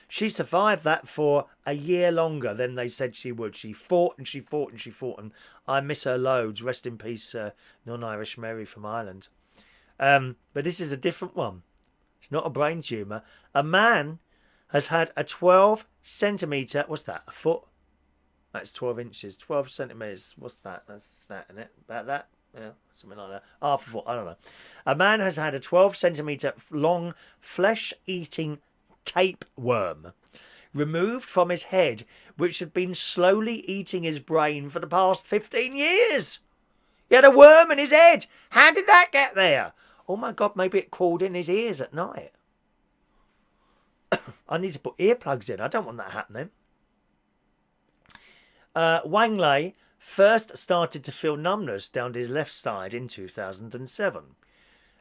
She survived that for a year longer than they said she would. She fought and she fought and she fought, and I miss her loads. Rest in peace, non-Irish Mary from Ireland. But this is a different one. It's not a brain tumour. A man has had a 12 centimetre... What's that? A foot? That's 12 inches. 12 centimetres. What's that? That's that, isn't it? About that? Yeah, something like that. Half a foot. I don't know. A man has had a 12 centimetre long flesh-eating tapeworm removed from his head, which had been slowly eating his brain for the past 15 years. He had a worm in his head. How did that get there? Oh my God, maybe it crawled in his ears at night. I need to put earplugs in. I don't want that happening. Wang Lei first started to feel numbness down his left side in 2007,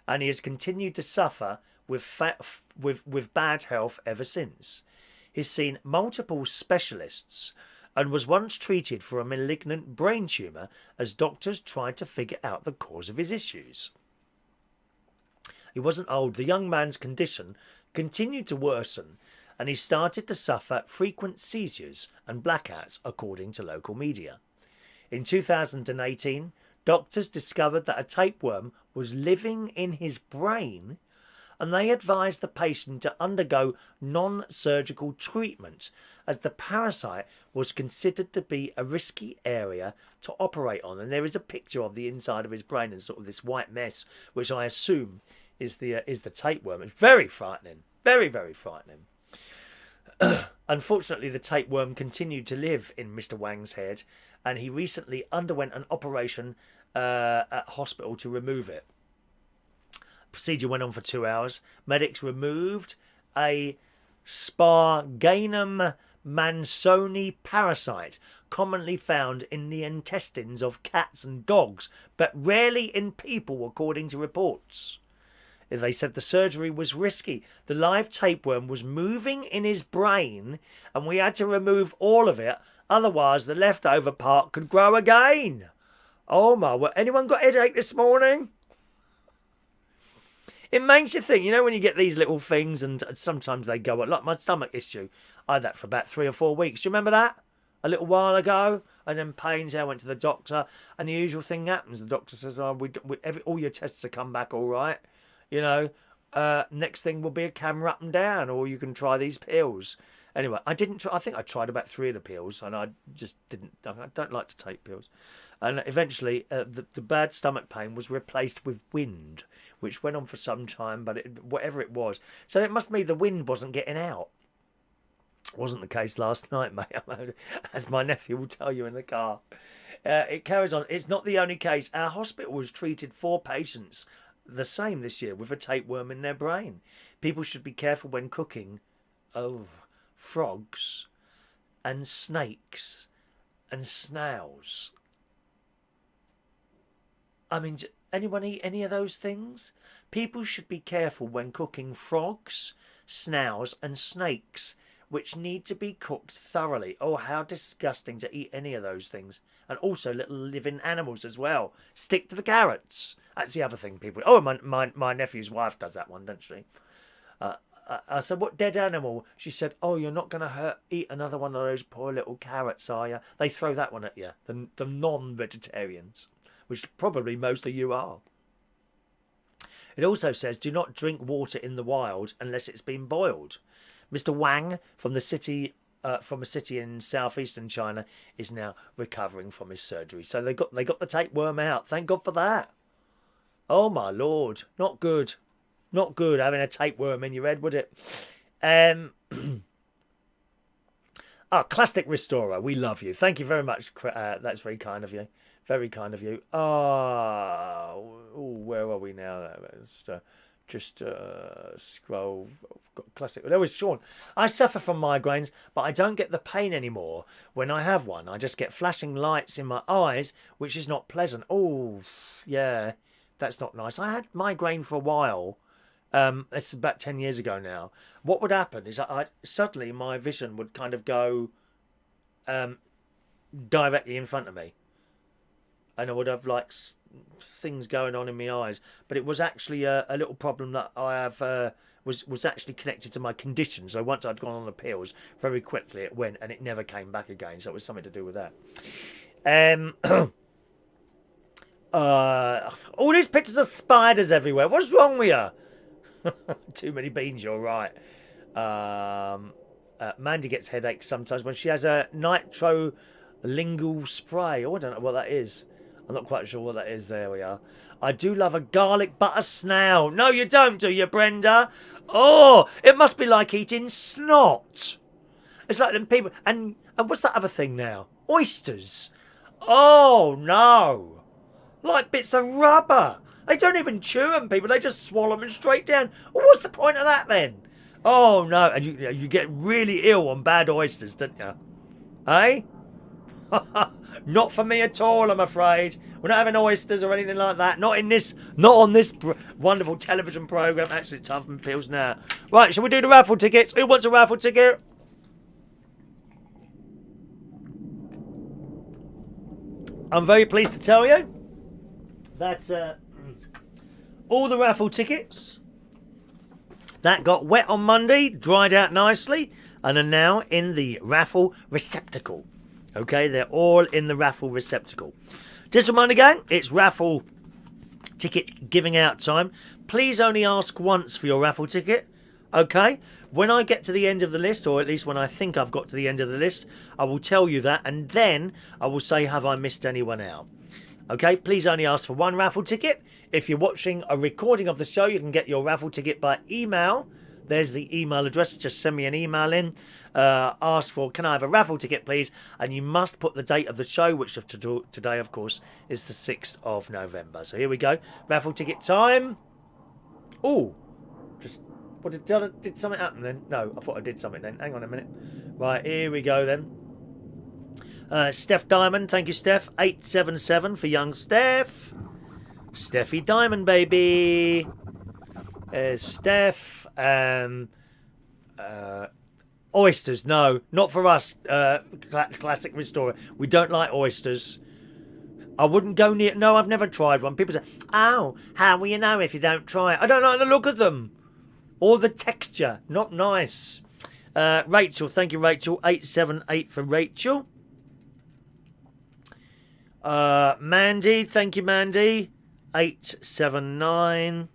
and he has continued to suffer with bad health ever since. He's seen multiple specialists and was once treated for a malignant brain tumour as doctors tried to figure out the cause of his issues. He wasn't old. The young man's condition continued to worsen, and he started to suffer frequent seizures and blackouts, according to local media. In 2018, doctors discovered that a tapeworm was living in his brain, and they advised the patient to undergo non-surgical treatment, as the parasite was considered to be a risky area to operate on. And there is a picture of the inside of his brain and sort of this white mess, which I assume is the tapeworm. It's very frightening. Very, very frightening. Unfortunately, the tapeworm continued to live in Mr. Wang's head, and he recently underwent an operation at hospital to remove it. Procedure went on for 2 hours. Medics removed a Sparganum mansoni parasite commonly found in the intestines of cats and dogs, but rarely in people, according to reports. They said the surgery was risky. The live tapeworm was moving in his brain and we had to remove all of it, otherwise the leftover part could grow again. Oh my word, anyone got a headache this morning? It makes you think, when you get these little things and sometimes they go, like my stomach issue. I had that for about 3 or 4 weeks. Do you remember that? A little while ago. And then pains, I went to the doctor and the usual thing happens. The doctor says, all your tests have come back all right. Next thing will be a camera up and down, or you can try these pills. Anyway, I didn't try. I think I tried about 3 of the pills and I just didn't. I don't like to take pills. And eventually, the bad stomach pain was replaced with wind, which went on for some time, but whatever it was. So it must mean the wind wasn't getting out. Wasn't the case last night, mate, as my nephew will tell you in the car. It carries on. It's not the only case. Our hospital has treated 4 patients the same this year with a tapeworm in their brain. People should be careful when cooking. Frogs and snakes and snails. I mean, anyone eat any of those things? People should be careful when cooking frogs, snails and snakes, which need to be cooked thoroughly. Oh, how disgusting to eat any of those things. And also little living animals as well. Stick to the carrots. That's the other thing people... Oh, my nephew's wife does that one, doesn't she? I said, what dead animal? She said, oh, you're not going to eat another one of those poor little carrots, are you? They throw that one at you, the non-vegetarians, which probably most of you are. It also says, do not drink water in the wild unless it's been boiled. Mr. Wang from a city in southeastern China is now recovering from his surgery. So they got the tapeworm out. Thank God for that. Oh my Lord, not good. Not good having a tapeworm in your head, would it? Plastic Restorer, we love you. Thank you very much. That's very kind of you. Very kind of you. Where are we now? Just scroll. Classic. There was Sean. I suffer from migraines, but I don't get the pain anymore when I have one. I just get flashing lights in my eyes, which is not pleasant. Oh, yeah, that's not nice. I had migraine for a while. It's about 10 years ago now. What would happen is suddenly my vision would kind of go directly in front of me. And I would have like things going on in my eyes. But it was actually a little problem that I have was actually connected to my condition. So once I'd gone on the pills, very quickly it went and it never came back again. So it was something to do with that. All these pictures of spiders everywhere. What's wrong with you? Too many beans, you're right. Mandy gets headaches sometimes when she has a nitrolingual spray. Oh, I don't know what that is. I'm not quite sure what that is. There we are. I do love a garlic butter snail. No, you don't, do you, Brenda? Oh, it must be like eating snot. It's like them people. And what's that other thing now? Oysters. Oh, no. Like bits of rubber. They don't even chew them, people. They just swallow them straight down. Well, what's the point of that then? Oh, no. And you get really ill on bad oysters, don't you? Eh? Not for me at all, I'm afraid. We're not having oysters or anything like that. Not on this wonderful television programme. Actually, it's time for pills now. Right, shall we do the raffle tickets? Who wants a raffle ticket? I'm very pleased to tell you that all the raffle tickets that got wet on Monday, dried out nicely, and are now in the raffle receptacle. Okay, they're all in the raffle receptacle. Just a reminder, gang, it's raffle ticket giving out time. Please only ask once for your raffle ticket. Okay, when I get to the end of the list, or at least when I think I've got to the end of the list, I will tell you that, and then I will say, have I missed anyone out? Okay, please only ask for one raffle ticket. If you're watching a recording of the show, you can get your raffle ticket by email. There's the email address. Just send me an email in. asked for, can I have a raffle ticket, please? And you must put the date of the show, which today, of course, is the 6th of November. So here we go. Raffle ticket time. Oh, just... What did something happen then? No, I thought I did something then. Hang on a minute. Right, here we go then. Steph Diamond, thank you, Steph. 877 for young Steph. Steffi Diamond, baby. Steph. Oysters, no, not for us. Classic Restorer. We don't like oysters. I wouldn't go near... No, I've never tried one. People say, oh, how will you know if you don't try it? I don't like the look of them. Or the texture. Not nice. Rachel, thank you, Rachel. 878 for Rachel. Mandy, thank you, Mandy. 879.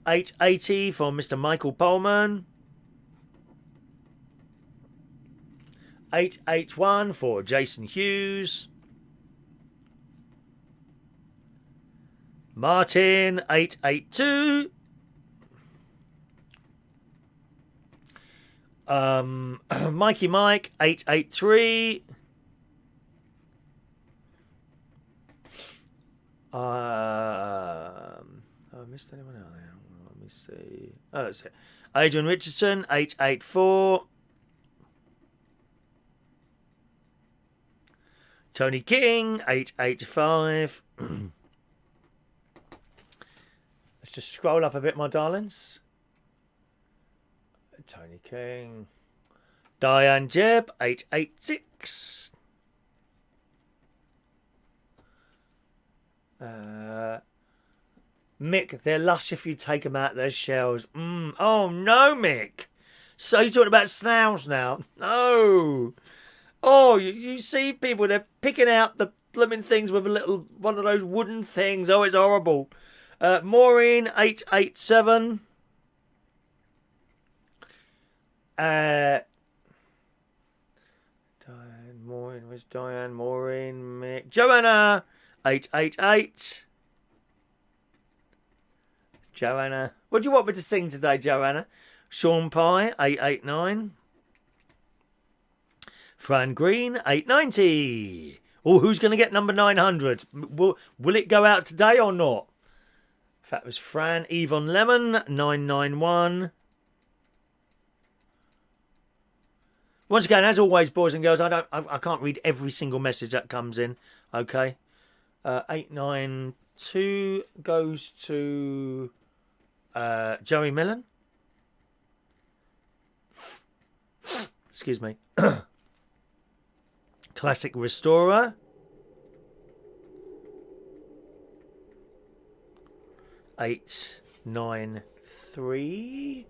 880 for Mr. Michael Pullman. 881 for Jason Hughes. Martin, 882. Mikey Mike, 883. I missed anyone out there. Let me see. Oh, that's it. Adrian Richardson, 884. Tony King, 885. Let's just scroll up a bit, my darlings. Tony King. Diane Jebb, 886. Mick, they're lush if you take them out of their shells. Oh, no, Mick. So you're talking about snails now? No. Oh, you see people, they're picking out the blooming things with a little, one of those wooden things. Oh, it's horrible. Maureen, 887. Diane, Maureen, where's Diane? Maureen, Mick. Joanna, 888. Joanna. What do you want me to sing today, Joanna? Sean Pye, 889. Fran Green, 890. Oh, who's going to get number 900? Will it go out today or not? That was Fran. Yvonne Lemon, 991. Once again, as always, boys and girls, I can't read every single message that comes in. Okay. 892 goes to Joey Millen. Excuse me. Classic Restorer. 893.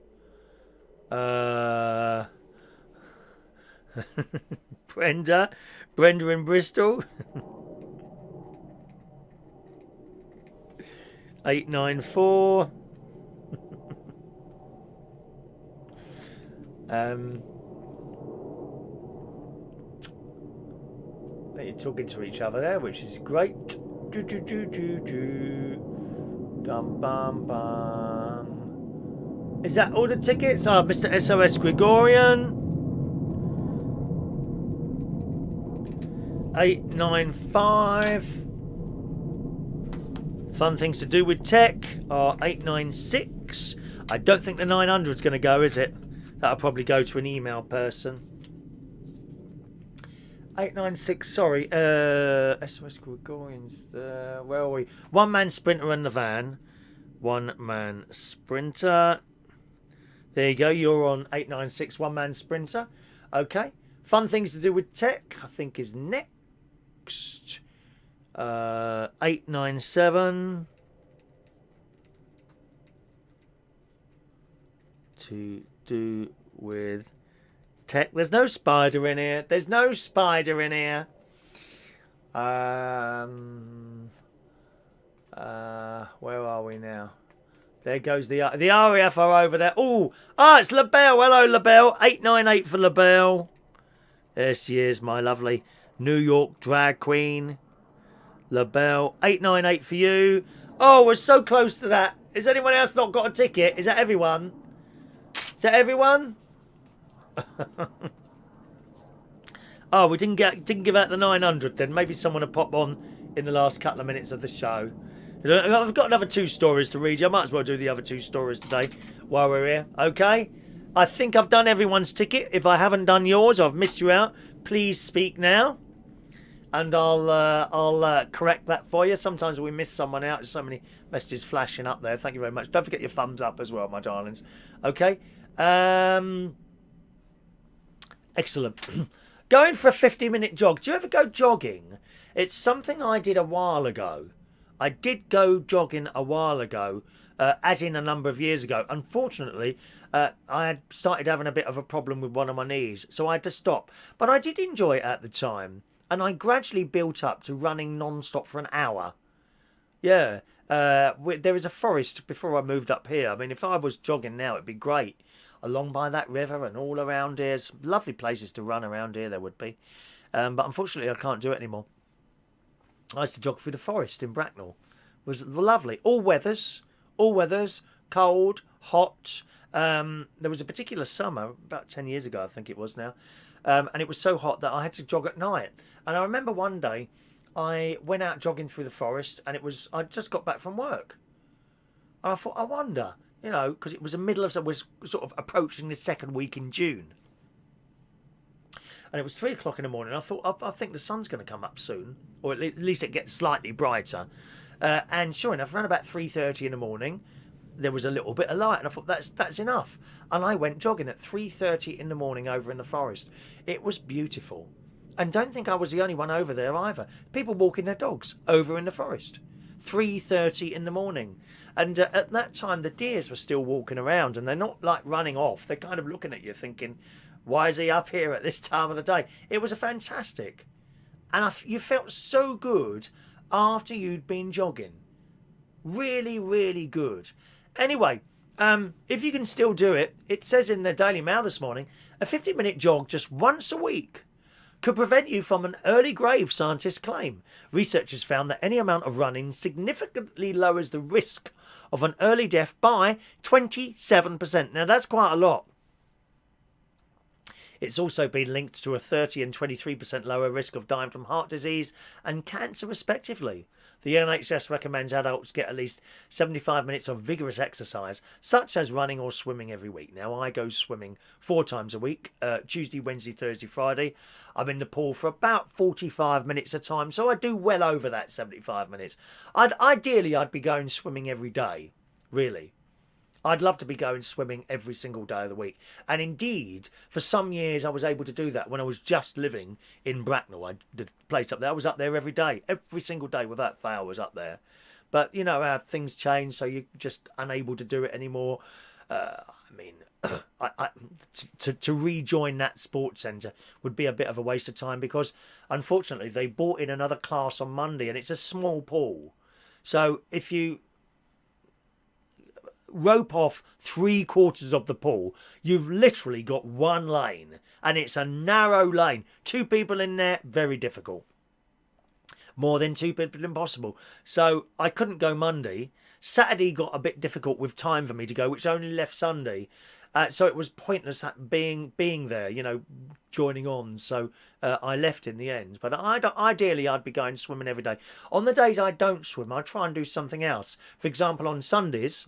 Brenda in Bristol. 894. You're talking to each other there, which is great. Dum bum bum. Is that all the tickets? Oh, Mr. SOS Gregorian. 895. Fun things to do with tech are 896. I don't think the 900 is going to go, is it? That'll probably go to an email person. 896, sorry. SOS Gregorians. Where are we? One man sprinter in the van. One man sprinter. There you go. You're on 896, one man sprinter. Okay. Fun things to do with tech, I think, is next. 897. To do with tech. There's no spider in here. There's no spider in here. Where are we now? There goes the RAF are over there. It's LaBelle. Hello, LaBelle. 898 for LaBelle. There she is, my lovely New York drag queen. LaBelle. 898 for you. Oh, we're so close to that. Has anyone else not got a ticket? Is that everyone? Is that everyone? Oh, we didn't give out the 900 then. Maybe someone will pop on in the last couple of minutes of the show. I've got another 2 stories to read you. I might as well do the other 2 stories today while we're here. Okay? I think I've done everyone's ticket. If I haven't done yours, I've missed you out. Please speak now, and I'll correct that for you. Sometimes we miss someone out. There's so many messages flashing up there. Thank you very much. Don't forget your thumbs up as well, my darlings. Okay? Excellent. Going for a 50-minute jog. Do you ever go jogging? It's something I did a while ago. I did go jogging a while ago, as in a number of years ago. Unfortunately, I had started having a bit of a problem with one of my knees, so I had to stop. But I did enjoy it at the time, and I gradually built up to running non-stop for an hour. Yeah, there is a forest before I moved up here. I mean, if I was jogging now, it'd be great. Along by that river and all around here. Some lovely places to run around here, there would be. But unfortunately, I can't do it anymore. I used to jog through the forest in Bracknell. It was lovely. All weathers, cold, hot. There was a particular summer, about 10 years ago, I think it was now. And it was so hot that I had to jog at night. And I remember one day, I went out jogging through the forest, and I just got back from work. And I thought, I wonder, you know, because it was the middle of, was sort of approaching the second week in June. And it was 3 o'clock in the morning. I thought, I think the sun's going to come up soon, or at least it gets slightly brighter. And sure enough, around about 3:30 in the morning, there was a little bit of light, and I thought that's enough. And I went jogging at 3:30 in the morning over in the forest. It was beautiful, and don't think I was the only one over there either. People walking their dogs over in the forest, 3:30 in the morning. And at that time, the deers were still walking around, and they're not like running off. They're kind of looking at you, thinking, why is he up here at this time of the day? It was a fantastic. And you felt so good after you'd been jogging. Really, really good. Anyway, if you can still do it, it says in the Daily Mail this morning, a 50-minute jog just once a week could prevent you from an early grave, scientists claim. Researchers found that any amount of running significantly lowers the risk of an early death by 27%. Now, that's quite a lot. It's also been linked to a 30 and 23% lower risk of dying from heart disease and cancer, respectively. The NHS recommends adults get at least 75 minutes of vigorous exercise, such as running or swimming every week. Now, I go swimming 4 times a week, Tuesday, Wednesday, Thursday, Friday. I'm in the pool for about 45 minutes a time, so I do well over that 75 minutes. Ideally, I'd be going swimming every day, really. I'd love to be going swimming every single day of the week. And indeed, for some years, I was able to do that when I was just living in Bracknell. The place up there, I was up there every day. Every single day without fail, I was up there. But, you know, things change, so you're just unable to do it anymore. To rejoin that sports centre would be a bit of a waste of time because, unfortunately, they brought in another class on Monday, and it's a small pool. So if you rope off 3/4 of the pool, you've literally got one lane, and it's a narrow lane. 2 people in there, very difficult. More than 2 people, impossible. So I couldn't go Monday. Saturday got a bit difficult with time for me to go, which only left Sunday. So it was pointless being there, you know, joining on. So I left in the end. But ideally, I'd be going swimming every day. On the days I don't swim, I try and do something else. For example, on Sundays,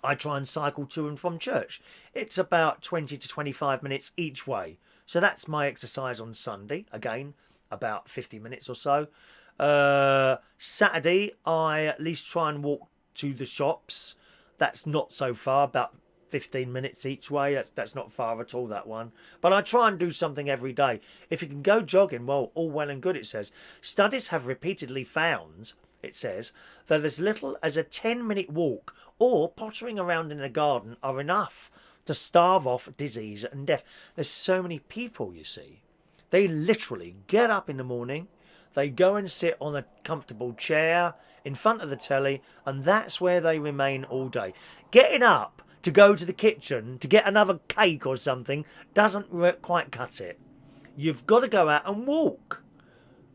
I try and cycle to and from church. It's about 20 to 25 minutes each way. So that's my exercise on Sunday. Again, about 50 minutes or so. Saturday, I at least try and walk to the shops. That's not so far, about 15 minutes each way. That's not far at all, that one. But I try and do something every day. If you can go jogging, well, all well and good, it says. Studies have repeatedly found, it says, that as little as a 10-minute walk or pottering around in a garden are enough to starve off disease and death. There's so many people, you see. They literally get up in the morning, they go and sit on a comfortable chair in front of the telly, and that's where they remain all day. Getting up to go to the kitchen to get another cake or something doesn't quite cut it. You've got to go out and walk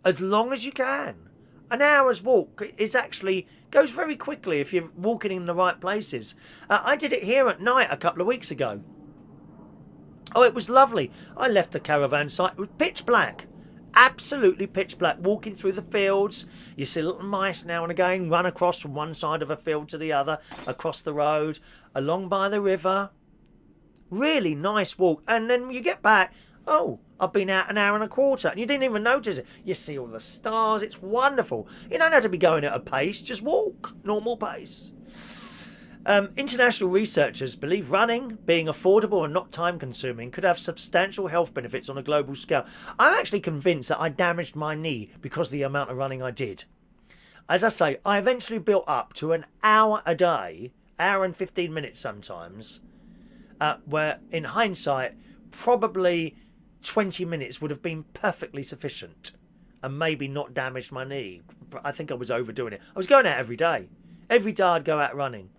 as long as you can. An hour's walk is actually goes very quickly if you're walking in the right places. I did it here at night a couple of weeks ago. Oh, it was lovely. I left the caravan site. It was pitch black. Absolutely pitch black. Walking through the fields. You see little mice now and again run across from one side of a field to the other, across the road, along by the river. Really nice walk. And then you get back. Oh, I've been out an hour and a quarter. And you didn't even notice it. You see all the stars. It's wonderful. You don't have to be going at a pace. Just walk. Normal pace. International researchers believe running, being affordable and not time-consuming, could have substantial health benefits on a global scale. I'm actually convinced that I damaged my knee because of the amount of running I did. As I say, I eventually built up to an hour a day, hour and 15 minutes sometimes, where in hindsight, probably 20 minutes would have been perfectly sufficient and maybe not damaged my knee. I think I was overdoing it. I was going out every day. Every day I'd go out running.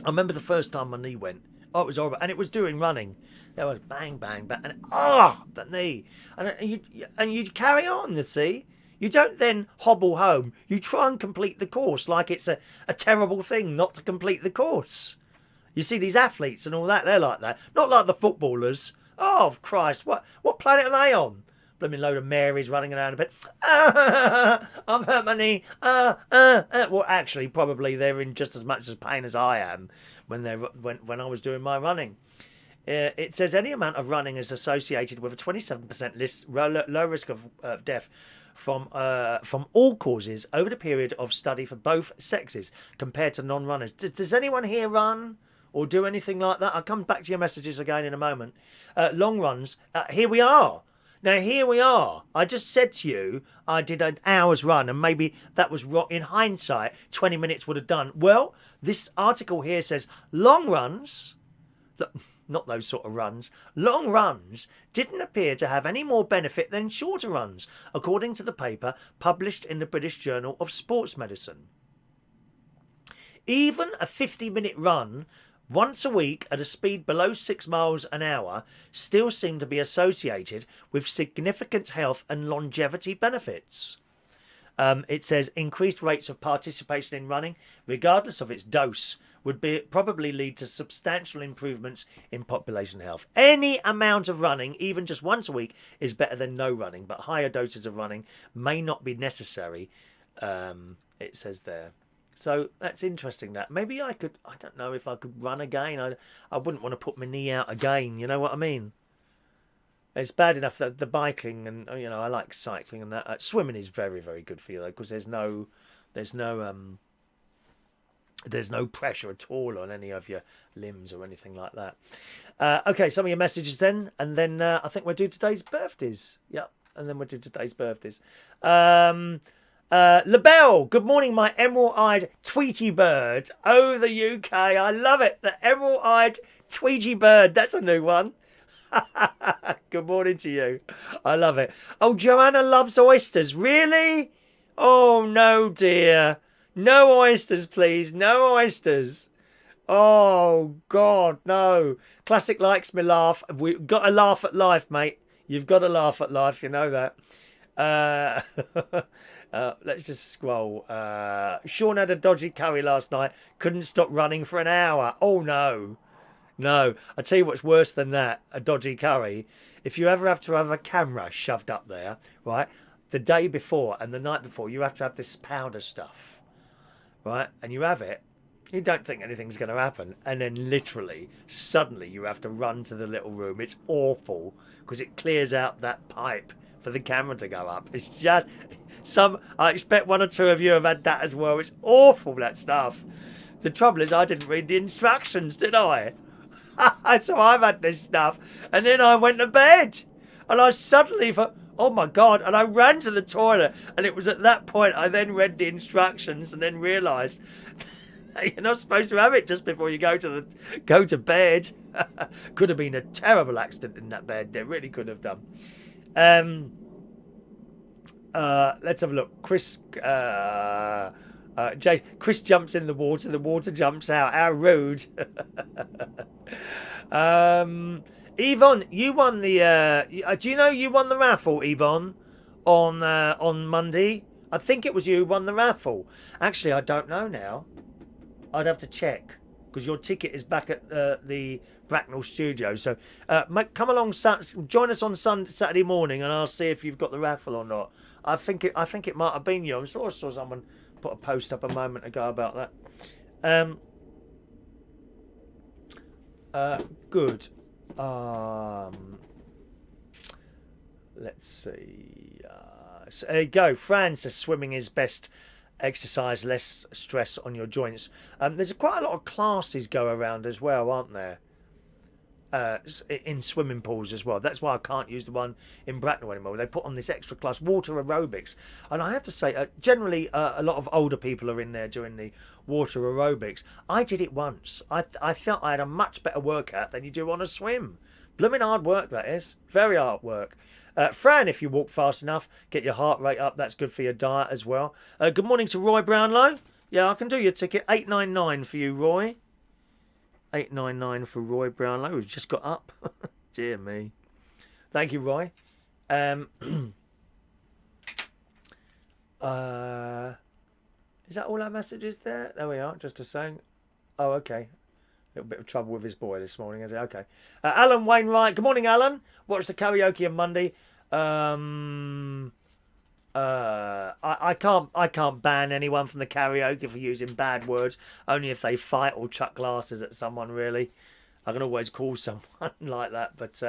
I remember the first time my knee went. Oh, it was horrible. And it was doing running. There was bang, bang, bang. And the knee. And you carry on, you see. You don't then hobble home. You try and complete the course like it's a terrible thing not to complete the course. You see these athletes and all that, they're like that. Not like the footballers. Oh, Christ, what planet are they on? Blooming load of Marys running around a bit. I've hurt my knee. Well, actually, probably they're in just as much as pain as I am when I was doing my running. It says any amount of running is associated with a 27% low risk of death from all causes over the period of study for both sexes compared to non-runners. Does anyone here run or do anything like that? I'll come back to your messages again in a moment. Long runs. Here we are. Now, here we are. I just said to you I did an hour's run and maybe that was in hindsight 20 minutes would have done. Well, this article here says long runs, not those sort of runs, long runs didn't appear to have any more benefit than shorter runs, according to the paper published in the British Journal of Sports Medicine. Even a 50-minute run once a week at a speed below 6 miles an hour still seem to be associated with significant health and longevity benefits. It says increased rates of participation in running, regardless of its dose, would probably lead to substantial improvements in population health. Any amount of running, even just once a week, is better than no running, but higher doses of running may not be necessary, it says there. So that's interesting that. Maybe I don't know if I could run again. I wouldn't want to put my knee out again, you know what I mean? It's bad enough that the biking and, I like cycling and that. Swimming is very, very good for you though, because there's no pressure at all on any of your limbs or anything like that. Okay, some of your messages then, and then I think we'll do today's birthdays. Yep, and then we'll do today's birthdays. LaBelle, good morning, my emerald-eyed Tweety bird. Oh, the UK, I love it. The emerald-eyed Tweety bird, that's a new one. Good morning to you. I love it. Oh, Joanna loves oysters. Really? Oh, no, dear. No oysters, please. No oysters. Oh, God, no. Classic likes me laugh. We've got to laugh at life, mate. You've got to laugh at life, you know that. Let's just scroll. Sean had a dodgy curry last night. Couldn't stop running for an hour. Oh, no. No. I tell you what's worse than that, a dodgy curry. If you ever have to have a camera shoved up there, right, the day before and the night before, you have to have this powder stuff, right, and you have it. You don't think anything's going to happen. And then literally, suddenly you have to run to the little room. It's awful because it clears out that pipe for the camera to go up. It's just... I expect one or two of you have had that as well. It's awful, that stuff. The trouble is I didn't read the instructions, did I? So I've had this stuff. And then I went to bed. And I suddenly thought, oh my God. And I ran to the toilet. And it was at that point I then read the instructions and then realised you're not supposed to have it just before you go to bed. Could have been a terrible accident in that bed. There really could have done. Let's have a look. Chris jumps in the water jumps out. How rude. Yvonne, you won the do you know you won the raffle, Yvonne, on Monday? I think it was you who won the raffle. Actually, I don't know now. I'd have to check because your ticket is back at the Bracknell studio. So come along, join us on Saturday morning, and I'll see if you've got the raffle or not. I think it might have been you. I'm sure I saw someone put a post up a moment ago about that. Good. Let's see. So there you go. Fran says swimming is best exercise, less stress on your joints. There's quite a lot of classes go around as well, aren't there? In swimming pools as well. That's why I can't use the one in Bracknell anymore. They put on this extra class, water aerobics. And I have to say, generally, a lot of older people are in there doing the water aerobics. I did it once. I felt I had a much better workout than you do on a swim. Blooming hard work, that is. Very hard work. Fran, if you walk fast enough, get your heart rate up. That's good for your diet as well. Good morning to Roy Brownlow. Yeah, I can do your ticket. 899 for you, Roy. 899 for Roy Brownlow, who's just got up. Dear me. Thank you, Roy. Is that all our messages there? There we are, just a saying. Oh, okay. A little bit of trouble with his boy this morning, is it? Okay. Alan Wainwright. Good morning, Alan. Watch the karaoke on Monday. I can't ban anyone from the karaoke for using bad words, only if they fight or chuck glasses at someone, really. I can always call someone like that, but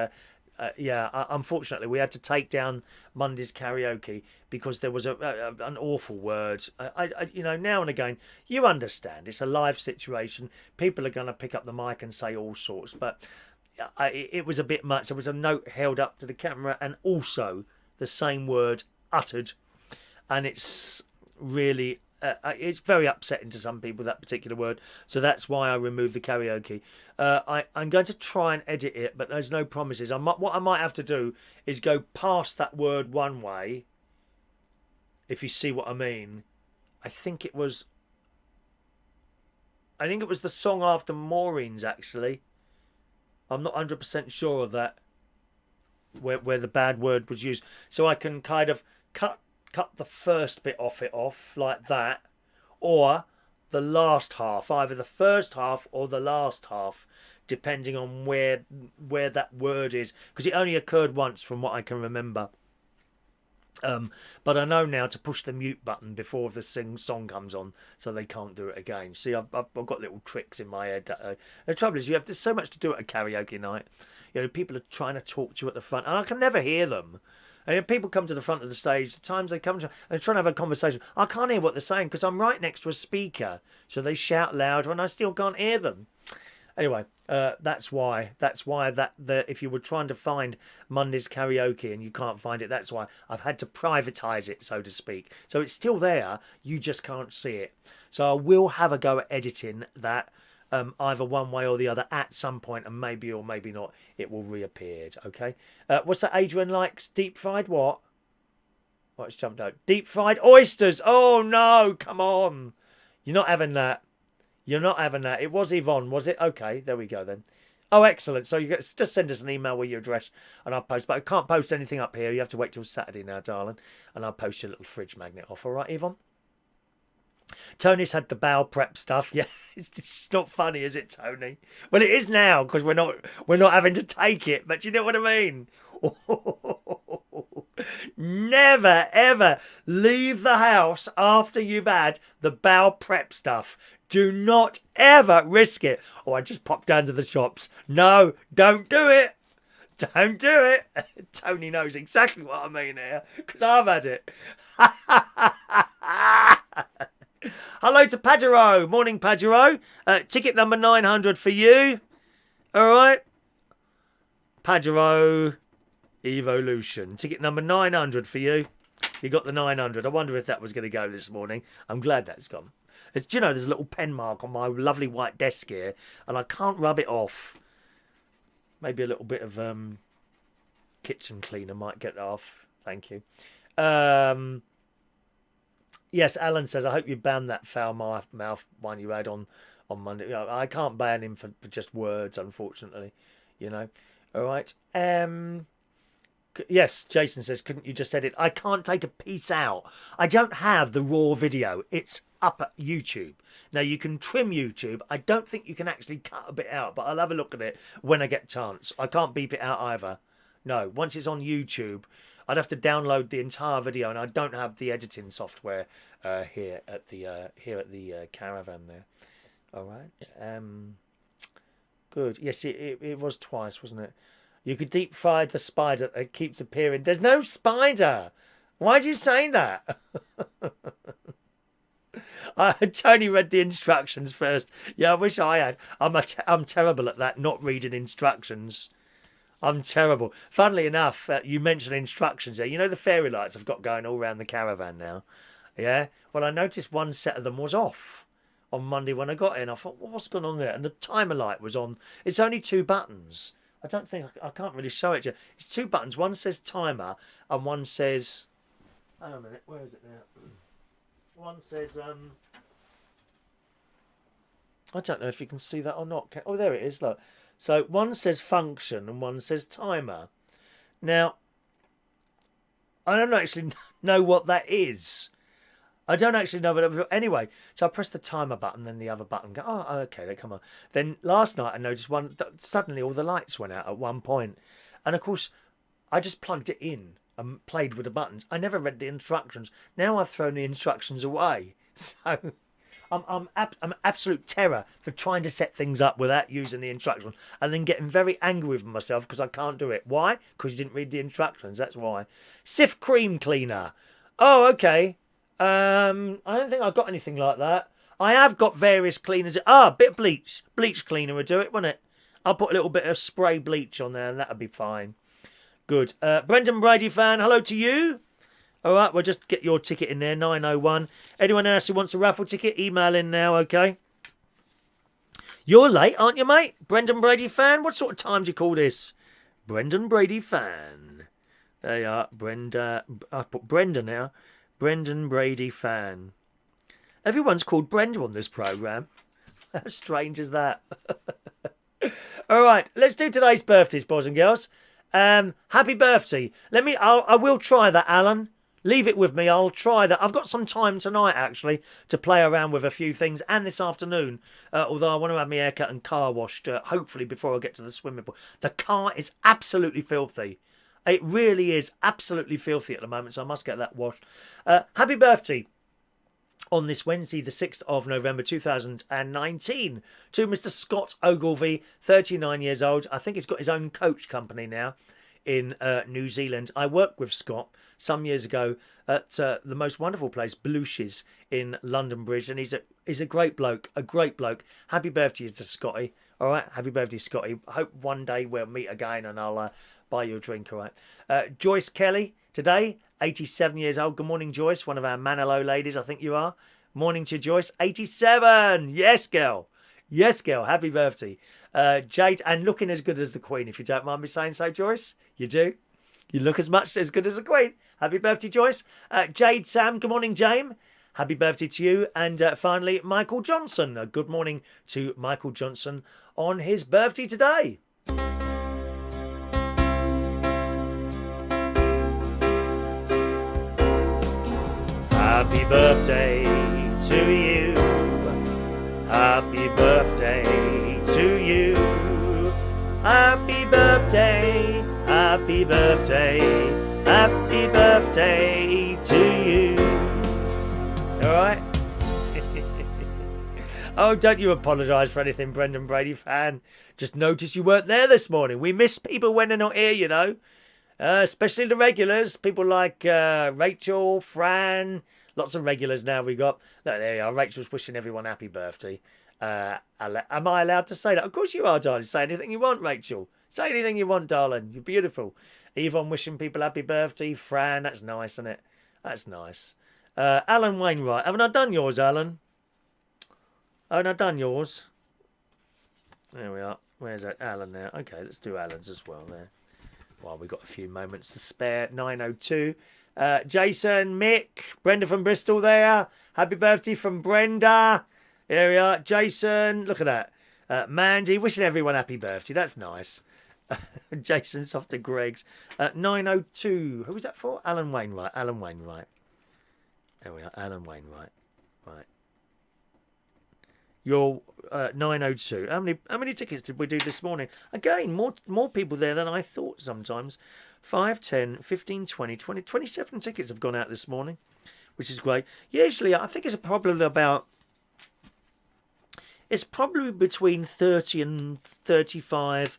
unfortunately we had to take down Monday's karaoke because there was an awful word. Now and again, you understand, it's a live situation. People are going to pick up the mic and say all sorts, but it was a bit much. There was a note held up to the camera and also the same word uttered, and it's really it's very upsetting to some people, that particular word. So that's why I removed the karaoke. I'm going to try and edit it, but there's no promises. What I might have to do is go past that word one way, if you see what I mean. I think it was the song after Maureen's, actually. I'm not 100% sure of that, where the bad word was used. So I can kind of cut the first bit off like that, or the last half, either the first half or the last half, depending on where that word is, because it only occurred once from what I can remember. But I know now to push the mute button before the song comes on, so they can't do it again. See, I've got little tricks in my head. The trouble is, there's so much to do at a karaoke night. People are trying to talk to you at the front, and I can never hear them. And if people come to the front of the stage, the times they come to, and they're trying to have a conversation, I can't hear what they're saying because I'm right next to a speaker, so they shout louder, and I still can't hear them. Anyway, that's why if you were trying to find Monday's karaoke and you can't find it, that's why I've had to privatise it, so to speak. So it's still there, you just can't see it. So I will have a go at editing that, either one way or the other at some point, and maybe or maybe not, it will reappear. Okay. What's that? Adrian likes deep fried what? Oh, it's jumped out. Deep fried oysters. Oh no! Come on, you're not having that. You're not having that. It was Yvonne, was it? Okay, there we go then. Oh, excellent. So you just send us an email with your address and I'll post. But I can't post anything up here. You have to wait till Saturday now, darling. And I'll post your little fridge magnet off. All right, Yvonne? Tony's had the bowel prep stuff. Yeah, it's not funny, is it, Tony? Well, it is now because we're not having to take it. But you know what I mean? Never, ever leave the house after you've had the bowel prep stuff. Do not ever risk it. Oh, I just popped down to the shops. No, don't do it. Don't do it. Tony knows exactly what I mean here because I've had it. Hello to Pajero. Morning, Pajero. Ticket number 900 for you. All right. Pajero Evolution. Ticket number 900 for you. You got the 900. I wonder if that was going to go this morning. I'm glad that's gone. There's a little pen mark on my lovely white desk here, and I can't rub it off. Maybe a little bit of kitchen cleaner might get that off. Thank you. Yes, Alan says, I hope you banned that foul mouth one you had on Monday. I can't ban him for just words, unfortunately. All right. Yes, Jason says, couldn't you just edit? I can't take a piece out. I don't have the raw video. It's up at YouTube. Now, you can trim YouTube. I don't think you can actually cut a bit out, but I'll have a look at it when I get a chance. I can't beep it out either. No, once it's on YouTube, I'd have to download the entire video, and I don't have the editing software here at the caravan there. All right. Good. Yes, it was twice, wasn't it? You could deep fry the spider that keeps appearing. There's no spider. Why'd you say that? Tony read the instructions first. Yeah, I wish I had. I'm terrible at that, not reading instructions. I'm terrible. Funnily enough, you mentioned instructions there. You know the fairy lights I've got going all around the caravan now? Yeah? Well, I noticed one set of them was off on Monday when I got in. I thought, well, what's going on there? And the timer light was on. It's only 2 buttons. I can't really show it to you. It's 2 buttons. One says timer and one says... Hang on a minute. Where is it now? One says... I don't know if you can see that or not. Oh, there it is. Look. So one says function and one says timer. Now, I don't actually know what that is. I don't actually know what. Anyway, so I press the timer button, then the other button. Go, oh, okay, they come on. Then last night I noticed suddenly all the lights went out at one point, and of course, I just plugged it in and played with the buttons. I never read the instructions. Now I've thrown the instructions away. So I'm absolute terror for trying to set things up without using the instructions, and then getting very angry with myself because I can't do it. Why? Because you didn't read the instructions. That's why. Sift cream cleaner. Oh, okay. I don't think I've got anything like that. I have got various cleaners. A bit of bleach. Bleach cleaner would do it, wouldn't it? I'll put a little bit of spray bleach on there and that'll be fine. Good. Brendan Brady fan, hello to you. All right, we'll just get your ticket in there, 901. Anyone else who wants a raffle ticket, email in now, okay? You're late, aren't you, mate? Brendan Brady fan? What sort of time do you call this? Brendan Brady fan. There you are. Brenda. I put Brenda now. Brendan Brady fan. Everyone's called Brenda on this programme. How strange is that? All right, let's do today's birthdays, boys and girls. Happy birthday. I will try that, Alan. Leave it with me. I'll try that. I've got some time tonight, actually, to play around with a few things, and this afternoon, although I want to have my haircut and car washed, hopefully, before I get to the swimming pool. The car is absolutely filthy. It really is absolutely filthy at the moment, so I must get that washed. Happy birthday on this Wednesday, the 6th of November 2019, to Mr. Scott Ogilvie, 39 years old. I think he's got his own coach company now in New Zealand. I worked with Scott some years ago at the most wonderful place, Belushi's in London Bridge, and he's a great bloke, Happy birthday to Scotty. All right, happy birthday, Scotty. I hope one day we'll meet again and I'll buy you a drink, all right. Joyce Kelly today, 87 years old. Good morning, Joyce, one of our Manilow ladies, I think you are. Morning to you, Joyce. 87. Yes, girl. Yes, girl. Happy birthday. Jade, and looking as good as the Queen, if you don't mind me saying so, Joyce. You do. You look as good as the Queen. Happy birthday, Joyce. Jade, Sam. Good morning, James. Happy birthday to you. And finally, Michael Johnson. Good morning to Michael Johnson on his birthday today. Happy birthday to you. Happy birthday to you. Happy birthday. Happy birthday. Happy birthday to you. All right. Oh, don't you apologise for anything, Brendan Brady fan. Just notice you weren't there this morning. We miss people when they're not here, you know. Especially the regulars. People like Rachel, Fran. Lots of regulars now we got. Look, there you are. Rachel's wishing everyone happy birthday. Am I allowed to say that? Of course you are, darling. Say anything you want, Rachel. Say anything you want, darling. You're beautiful. Yvonne wishing people happy birthday. Fran, that's nice, isn't it? That's nice. Alan Wainwright. Haven't I done yours, Alan? Haven't I done yours? There we are. Where's that? Alan now. Okay, let's do Alan's as well there. Well, we've got a few moments to spare. 9:02. Jason, Mick, Brenda from Bristol there. Happy birthday from Brenda. There we are. Jason, look at that. Mandy, wishing everyone happy birthday. That's nice. Jason's off to Greg's. 902. Who was that for? Alan Wainwright. Alan Wainwright. There we are. Alan Wainwright. Right. You're 902. How many tickets did we do this morning? Again, more people there than I thought sometimes. 5, 10, 15, 20, 27 tickets have gone out this morning, which is great. Usually, I think it's probably between 30 and 35,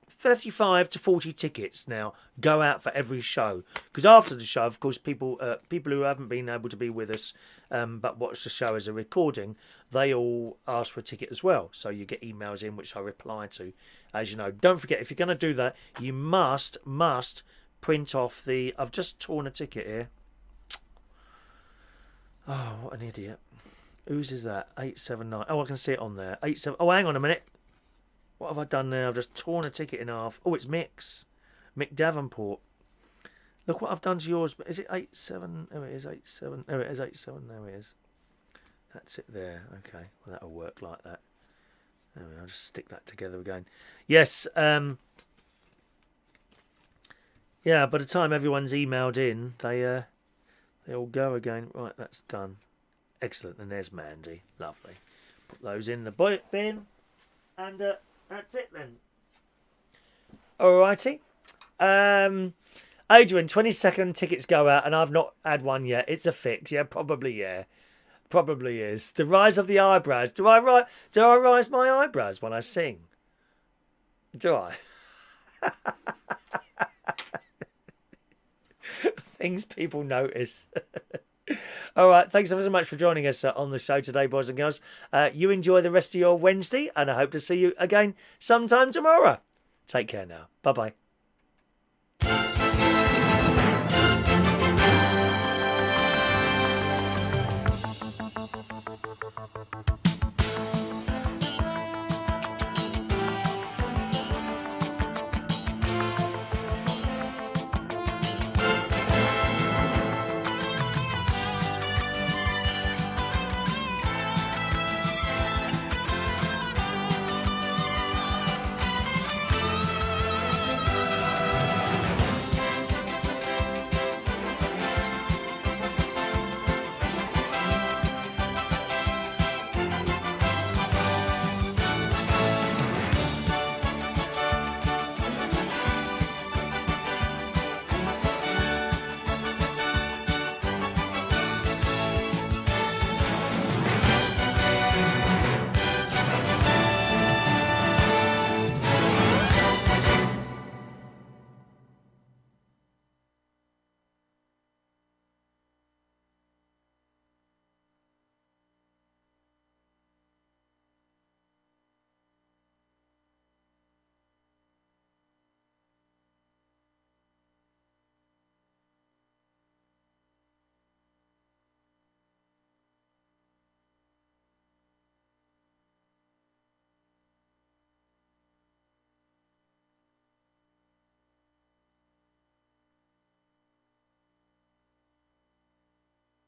35 to 40 tickets now go out for every show. Because after the show, of course, people who haven't been able to be with us but watch the show as a recording, they all ask for a ticket as well. So you get emails in which I reply to, as you know. Don't forget, if you're going to do that, you must print off the... I've just torn a ticket here. Oh, what an idiot. Whose is that? 879. Oh, I can see it on there. 87. Oh, hang on a minute. What have I done now? I've just torn a ticket in half. Oh, it's Mick Davenport. Look what I've done to yours. Is it 87? Oh, it is 87. Oh, it is 87. There it is. That's it there. Okay. Well, that'll work like that. There we go. I'll just stick that together again. Yes. Yeah, by the time everyone's emailed in, they all go again. Right, that's done. Excellent. And there's Mandy. Lovely. Put those in the bin. And that's it then. Alrighty. Adrian, 22nd tickets go out and I've not had one yet. It's a fix. Yeah, probably, yeah. Probably is. The rise of the eyebrows. Do I rise my eyebrows when I sing? Do I? Things people notice. All right. Thanks ever so much for joining us on the show today, boys and girls. You enjoy the rest of your Wednesday and I hope to see you again sometime tomorrow. Take care now. Bye-bye.